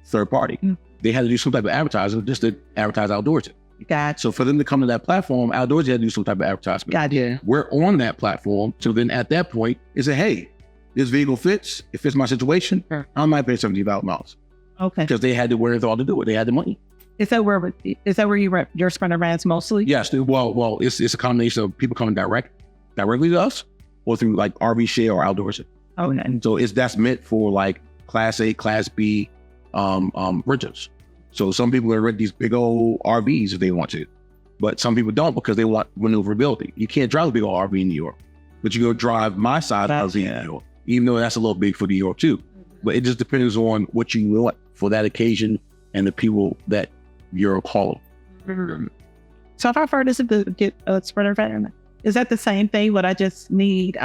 They had to do some type of advertising just to advertise Outdoorsy. Gotcha. So for them to come to that platform, Outdoorsy had to do some type of advertisement. Gotcha. We're on that platform. So then at that point, it's a, hey, this vehicle fits. It fits my situation. I might pay $70,000. Okay. Because they had the wherewithal to do it. They had the money. Is that where your sprinter vans mostly? Yes. Well, it's a combination of people coming directly to us, or through like RV Share or Outdoorsy. Okay. So that's meant for like Class A, Class B rentals. So some people are rent these big old RVs if they want to, but some people don't because they want maneuverability. You can't drive a big old RV in New York, but you go drive my side of the New York, even though that's a little big for New York too. But it just depends on what you want for that occasion and the people that you're calling. So if I heard this to get a spreader van, is that the same thing? Would I just need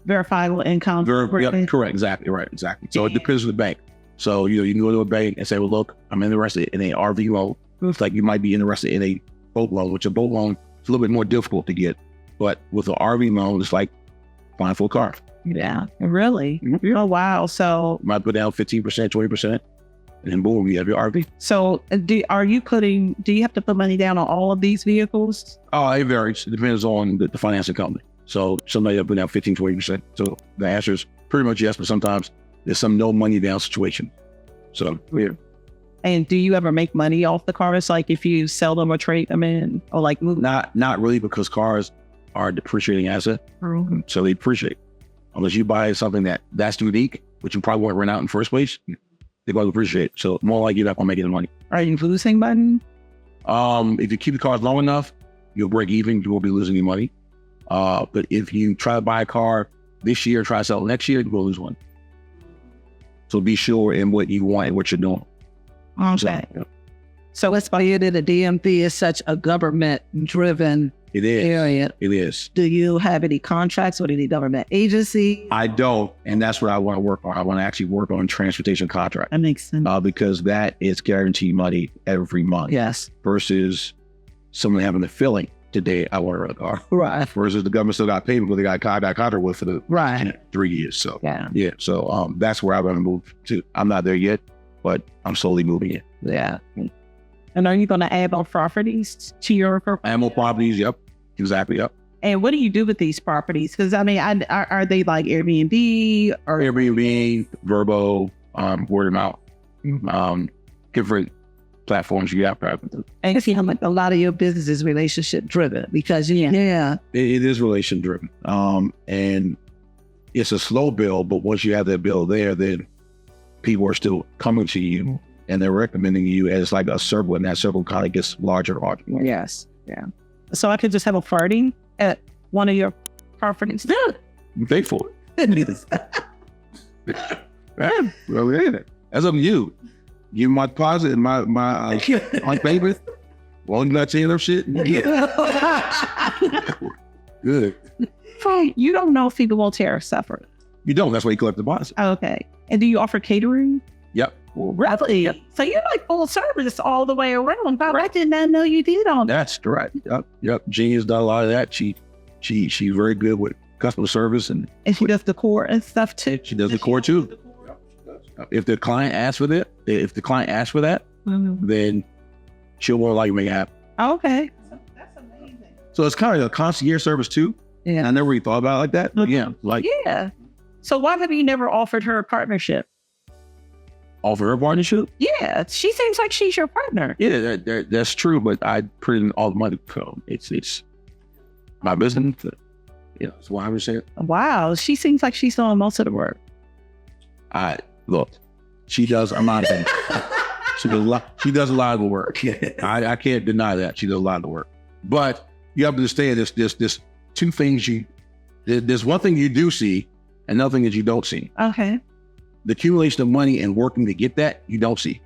verifiable income? Yep, correct, exactly, right, exactly. So it depends on the bank. So you can go to a bank and say, well, look, I'm interested in a RV loan. It's like you might be interested in a boat loan, which a boat loan is a little bit more difficult to get. But with an RV loan, it's like applying for a car. Yeah, really? Oh, wow. So you might put down 15%, 20%, and then boom, you have your RV. So do you have to put money down on all of these vehicles? Oh, it varies. It depends on the financing company. So somebody will put down 15, 20%. So the answer is pretty much yes, but sometimes there's some no money down situation. So yeah. And do you ever make money off the cars? Like if you sell them or trade them in or like move? Not really, because cars are a depreciating asset. Mm-hmm. So they depreciate. Unless you buy something that's unique, which you probably won't rent out in the first place, they're going to appreciate. So more like you're not going to make any money. Are you losing money? If you keep the cars long enough, you'll break even. You won't be losing any money. But if you try to buy a car this year, try to sell it next year, you will lose one. So be sure in what you want and what you're doing. Okay. So it's why the DMV is such a government-driven area. It is. Do you have any contracts with any government agency? I don't, and that's what I want to work on. I want to actually work on transportation contract. That makes sense. Because that is guaranteed money every month. Yes. Versus someone having the feeling today I want to rent a car. Right. Versus the government still got paid because they got contract with for the 3 years. So yeah. So that's where I'm going to move to. I'm not there yet, but I'm slowly moving it. Yeah. And are you going to add more properties to your portfolio? Add more properties, yep. Exactly, yep. And what do you do with these properties? Because I mean, are they like Airbnb or Airbnb, Verbo, word of mouth, different platforms you have. And see how much a lot of your business is relationship driven because it is relation driven. And it's a slow build, but once you have that build there, then people are still coming to you and they're recommending you as like a circle, and that circle kind of gets larger and larger. Yes. Yeah. So I could just have a party at one of your properties. I'm thankful. That's up to you. Give my deposit and my favorite. Won't you not change their shit? Good. You don't know if people will tear suffer. You don't. That's why you collect the deposit. Okay. And do you offer catering? Yep. Really? Yep. So you're like full service all the way around. But I did not know you did all that. That's right. Yep. Jeannie's done a lot of that. She's very good with customer service and she does the core and stuff too. She does the core too. If the client asks for that, then she'll more likely make it happen. Okay. That's amazing. So it's kind of a concierge service too. Yeah. I never really thought about it like that. But yeah. So why have you never offered her a partnership? Offer her a partnership? Yeah. She seems like she's your partner. Yeah, that's true. But I put in all the money. So it's my business. That's why I was saying. Wow. She seems like she's doing most of the work. Look, she does a lot of things. She does a lot of the work. I can't deny that. She does a lot of the work. But you have to understand there's two things there's one thing you do see, and another thing that you don't see. Okay. The accumulation of money and working to get that, you don't see.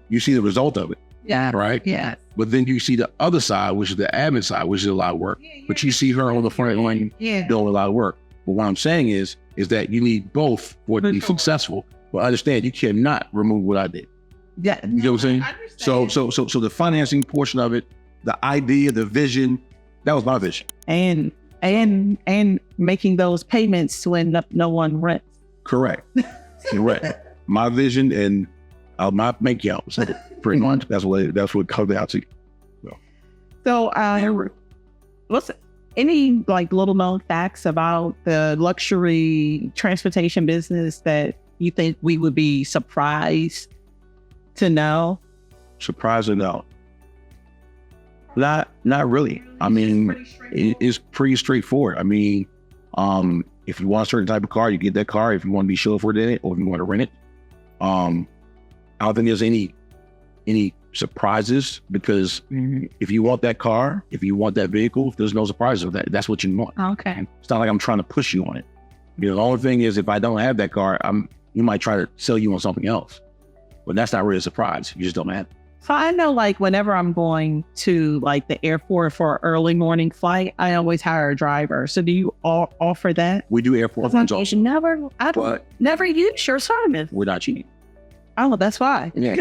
You see the result of it. Yeah. Right? Yeah. But then you see the other side, which is the admin side, which is a lot of work. But you see her on the front line doing a lot of work. But what I'm saying is that you need both for it to be successful. But understand, you cannot remove what I did. Yeah. You know what I'm saying? I understand. So the financing portion of it, the idea, the vision, that was my vision. And making those payments when no one rents. Correct. My vision, and I'll not make you out. Pretty much. That's what it comes down to. So what's any like little known facts about the luxury transportation business that you think we would be surprised to know? Surprised to know? Not really. I mean, it's pretty straightforward. I mean, if you want a certain type of car, you get that car. If you want to be chauffeured in it, or if you want to rent it, I don't think there's any any surprises, because if you want that car, if you want that vehicle, there's no surprises with that. That's what you want. Okay. It's not like I'm trying to push you on it. You know, the only thing is, if I don't have that car, you might try to sell you on something else, but that's not really a surprise. You just don't have it. So I know, like, whenever I'm going to like the airport for an early morning flight, I always hire a driver. So do you offer that? We do airport runs also. Never use your service. We're not cheating. Oh, that's why. Yeah.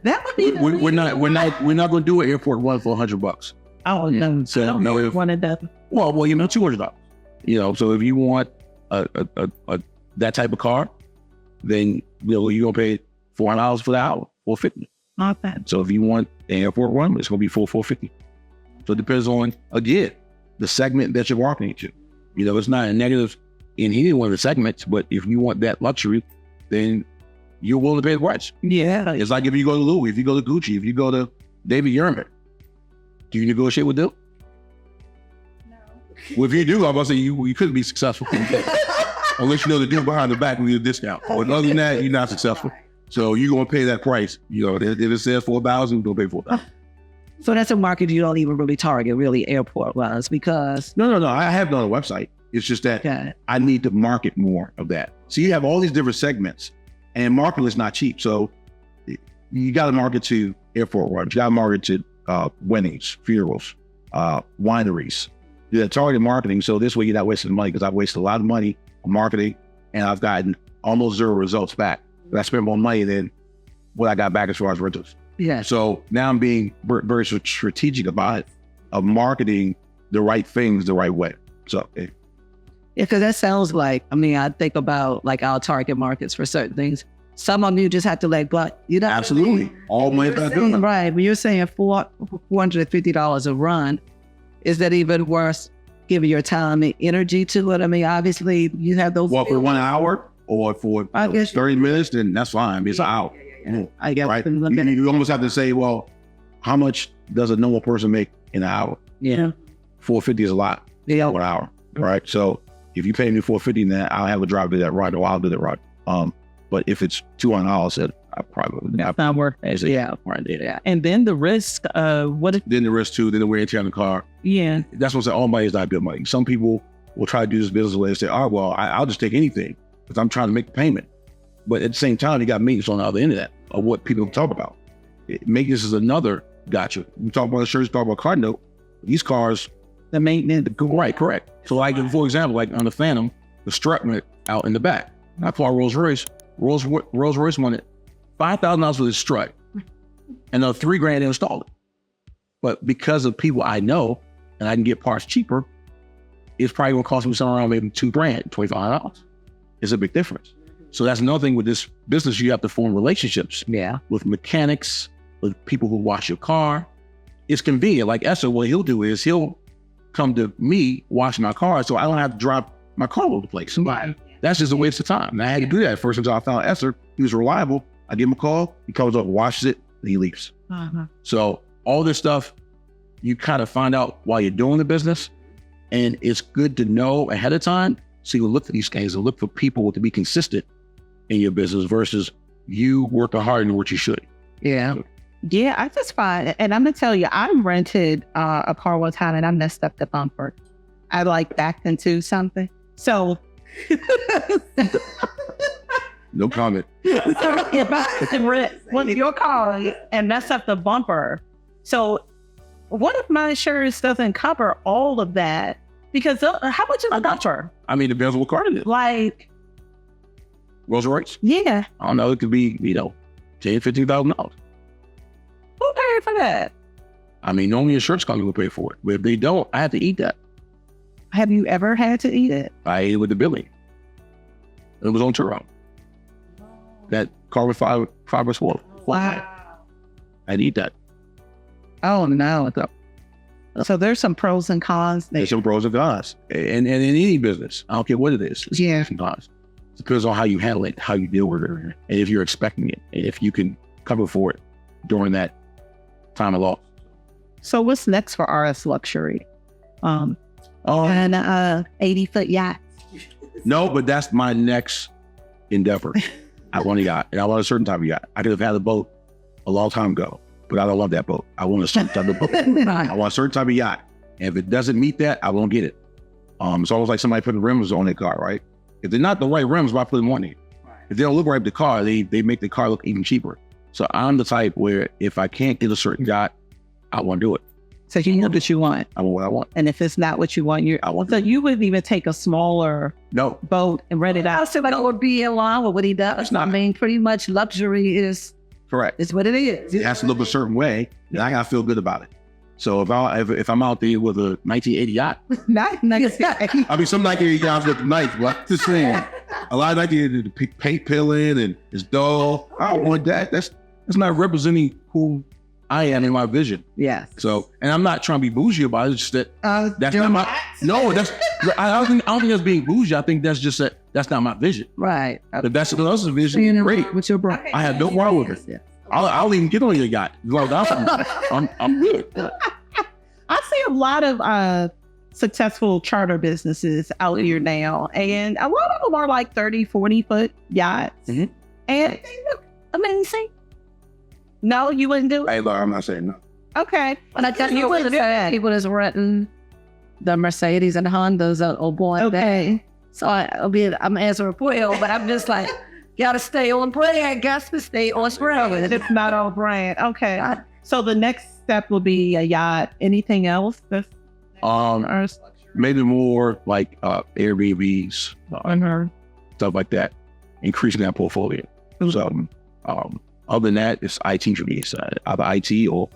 That would be. We're not going to do an airport run for $100. Oh no! So I don't no, one of them. Well, you know, $200. You know, so if you want a that type of car, then you're gonna pay $400 for the hour, $450. Not bad. So if you want an airport run, it's gonna be $450. So it depends on, again, the segment that you're marketing to. You know, it's not a negative in any one of the segments, but if you want that luxury, then you're willing to pay the price. Yeah. It's like if you go to Louis, if you go to Gucci, if you go to David Yurman, do you negotiate with them? No. Well, if you do, I'm about to say you couldn't be successful. Unless you know the deal behind the back with a discount. But other than that, you're not successful. So you're going to pay that price. You know, if it says $4,000, you're going to pay $4,000. So that's a market you don't even really target, really, airport-wise, because... No. I have it on a website. It's just that I need to market more of that. So you have all these different segments, and marketing is not cheap. So you got to market to airport runs. You got to market to weddings, funerals, wineries. You got target marketing. So this way you're not wasting money, because I've wasted a lot of money on marketing, and I've gotten almost zero results back. But I spent more money than what I got back as far as rentals. Yeah. So now I'm being very strategic about it, of marketing the right things the right way. So, yeah, because that sounds like, I mean, I think about like our target markets for certain things. Some of them you just have to let go. You know, absolutely. All money back doing. Right. When you're saying $450 a run, is that even worth giving your time and energy to it? I mean, obviously you have those. Well, for 1 hour or for 30 minutes, then that's fine. It's an hour. Yeah. I guess. Right? You almost have to say, well, how much does a normal person make in an hour? Yeah. $450 is a lot. Yeah. 1 hour. Right. So if you pay me $450, then I'll have a driver do that ride, or I'll do that ride. But if it's $200, I probably wouldn't. That's not worth it. Yeah. Yeah. And then the risk, then the risk too, then the wear and tear on the car. Yeah. That's what I'm saying. All money is not good money. Some people will try to do this business where they say, oh, well, I'll just take anything because I'm trying to make the payment. But at the same time, you got maintenance on the other end of that, of what people talk about. Maintenance is another gotcha. You talk about insurance, talk about car note. These cars, the maintenance. Right, correct. So like, for example, like on the Phantom, the strut went out in the back. Not for Rolls Royce. Rolls Royce wanted $5,000 for this strut and $3,000 to install it. But because of people I know and I can get parts cheaper, it's probably going to cost me somewhere around maybe $2,000, $2,500. It's a big difference. So that's another thing with this business. You have to form relationships with mechanics, with people who wash your car. It's convenient. Like Esther, what he'll do is he'll come to me wash my car so I don't have to drive my car all over the place. Right. That's just a waste of time. And I had to do that at first until I found Esther. He was reliable. I give him a call. He comes up, washes it, and he leaves. So all this stuff, you kind of find out while you're doing the business. And it's good to know ahead of time. So you look for these things and look for people to be consistent in your business versus you working harder than what you should. Yeah. Yeah, I just find, and I'm going to tell you, I rented a car one time and I messed up the bumper. I backed into something. So... No comment. So if I rent one of your cars and mess up the bumper, so what if my insurance doesn't cover all of that? Because how much is a bumper? I mean, it depends on what car it is. Like Rolls Royce? Yeah. I don't know. It could be, $10,000, $15,000. Who paid for that? I mean, normally insurance company will pay for it. But if they don't, I have to eat that. Have you ever had to eat it? I ate it with the billing. It was on Turo. That carbon fiber swallow. Wow. I'd eat that. Oh, no. So there's some pros and cons. There's some pros and cons. And in any business, I don't care what it is. Yeah. Some cons. It depends on how you handle it, how you deal with it, and if you're expecting it, and if you can cover for it during that time of loss. So what's next for RS Luxury? And 80-foot yacht. No, but that's my next endeavor. I want a yacht, and I want a certain type of yacht. I could have had a boat a long time ago, but I don't want that boat. I want a certain type of boat. I want a certain type of yacht. And if it doesn't meet that, I won't get it. It's almost like somebody putting rims on their car, right? If they're not the right rims, why put them on it? If they don't look right with the car, they make the car look even cheaper. So I'm the type where if I can't get a certain yacht, I won't do it. So you know what you want. I want what I want. And if it's not what you want, so you wouldn't even take a smaller boat and rent it out. I feel like it would be in line with what he does. I mean, pretty much luxury is correct. It's what it is. It has to look a certain way, and I gotta feel good about it. So if I'm out there with a 1980 yacht, not 1980. I mean, some 1980 yachts look nice, but just saying, a lot of 1980 the paint peeling and it's dull. I don't want that. That's not representing who I am in my vision. Yes. So, and I'm not trying to be bougie about it. It's just that that's not my. No, I don't think that's being bougie. I think that's just that's not my vision. Right. If that's someone else's vision, great. With your brother, I have no problem with it. I'll even get on your yacht. I'm good. I see a lot of successful charter businesses out here now, and a lot of them are like 30, 40-foot yachts. Mm-hmm. And they look amazing. No, you wouldn't do it? Hey, Laura, I'm not saying no. Okay. But I tell you what, people that's renting the Mercedes and Hondas are going. Okay. So I'm answering for you, but I'm just like, gotta stay on brand, got to stay on brand. It's not on brand. Okay. So the next step will be a yacht. Anything else? Maybe more like Airbnbs, stuff like that. Increasing that portfolio. Mm-hmm. So other than that, it's IT for me. It's either IT or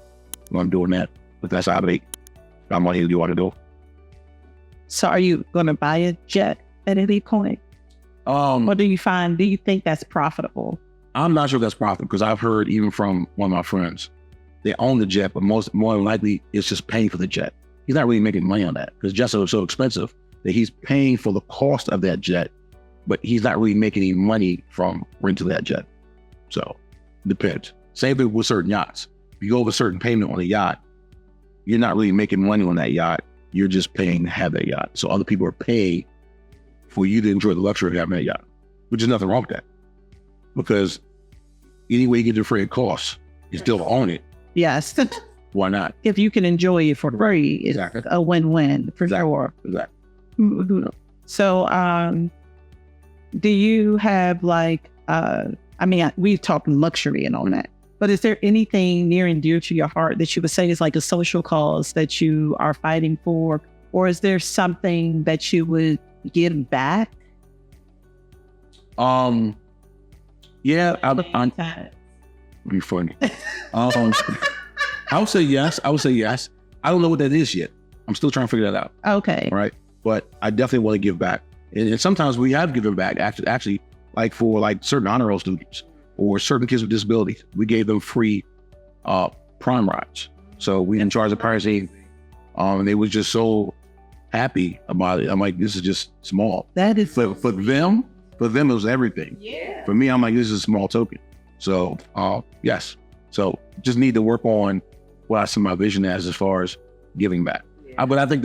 I'm doing that. But that's how I'm on here to do what I do. So are you going to buy a jet at any point? Or do you think that's profitable? I'm not sure if that's profitable because I've heard even from one of my friends, they own the jet, but more than likely it's just paying for the jet. He's not really making money on that because jets are so expensive that he's paying for the cost of that jet, but he's not really making any money from renting that jet. So depends. Same thing with certain yachts. If you go over a certain payment on a yacht, you're not really making money on that yacht. You're just paying to have that yacht. So other people are paying for you to enjoy the luxury of having that yacht, which is nothing wrong with that. Because any way you get the free costs, you still own it. Yes. Why not? If you can enjoy it for free, it's a win-win for sure. Exactly. Mm-hmm. So, do you have we've talked luxury and all that, but is there anything near and dear to your heart that you would say is like a social cause that you are fighting for? Or is there something that you would give back? Yeah, I'll be funny. I would say yes. I don't know what that is yet. I'm still trying to figure that out. Okay. Right. But I definitely want to give back. And sometimes we have given back actually like for like certain honor roll students or certain kids with disabilities. We gave them free prime rides. So we didn't charge the piracy. And they was just so happy about it. I'm like, this is just small. That is for them it was everything. Yeah. For me, I'm like, this is a small token. So yes. So just need to work on what I see my vision as far as giving back. Yeah. But I think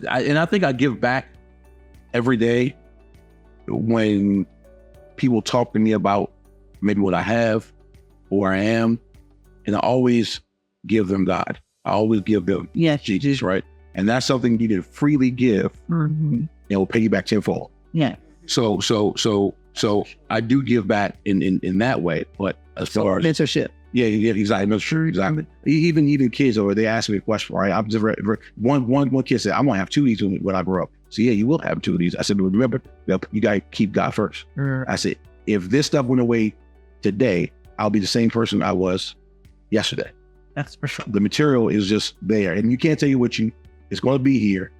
I think I give back every day when people talk to me about maybe what I have or where I am, and I always give them God. I always give them Jesus, right? And that's something you can freely give, and it will pay you back tenfold. Yeah. So I do give back in that way, but as far as mentorship. Yeah, exactly. Sure, exactly. Even kids, or they ask me a question, right? I'm just one kid said, "I'm gonna have two of these when I grow up." So yeah, you will have two of these. I said, but remember, you gotta keep God first. I said, if this stuff went away today, I'll be the same person I was yesterday. That's for sure. The material is just there, and you can't tell you it's going to be here,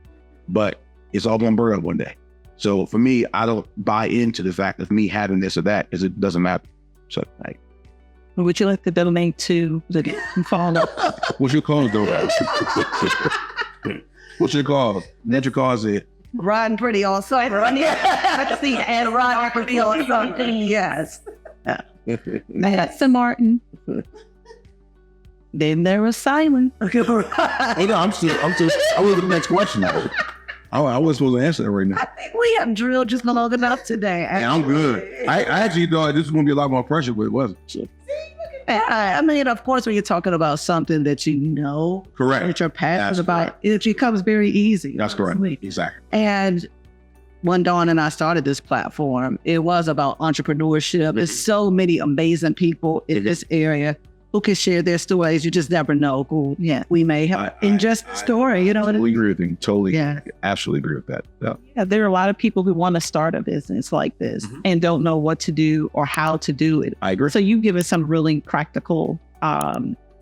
but it's all going to burn up one day. So for me, I don't buy into the fact of me having this or that because it doesn't matter. So like. Would you like to donate to the phone? What's your cause, though? What's your cause? What's your cause is? Riding pretty on something. Let's see, and riding pretty on something. Yes. That's a Martin. Then there was silence. Hey, no, I was the next question now. I was supposed to answer that right now. I think we have drilled just long enough today. Yeah, I'm good. I actually thought this was going to be a lot more pressure, but it wasn't. So. I mean, of course, when you're talking about something that you know, Correct. that you're passionate That's about, correct. it becomes very easy. That's correct. honestly. Exactly. And when Dawn and I started this platform, it was about entrepreneurship. There's so many amazing people in this area who can share their stories. You just never know who we may have in just a story. You know what I Totally mean? agree with you. Totally. Yeah. Absolutely agree with that. Yeah. Yeah, there are a lot of people who want to start a business like this and don't know what to do or how to do it. I agree. So you give us some really practical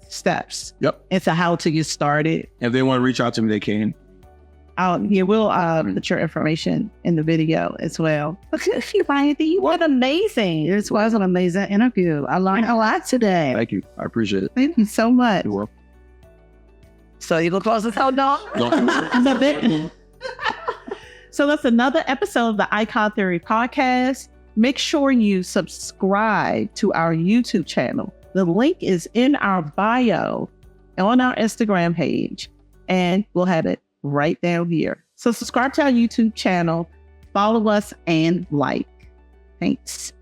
steps. Yep. Into how to get started. If they want to reach out to me, they can. We'll put your information in the video as well. What amazing. This was an amazing interview. I learned a lot today. Thank you. I appreciate it. Thank you so much. You're welcome. So you gonna close this out, Dawn? Love it. So that's another episode of the Icon Theory podcast. Make sure you subscribe to our YouTube channel. The link is in our bio on our Instagram page, and we'll have it right down here. So subscribe to our YouTube channel, follow us, and like. Thanks.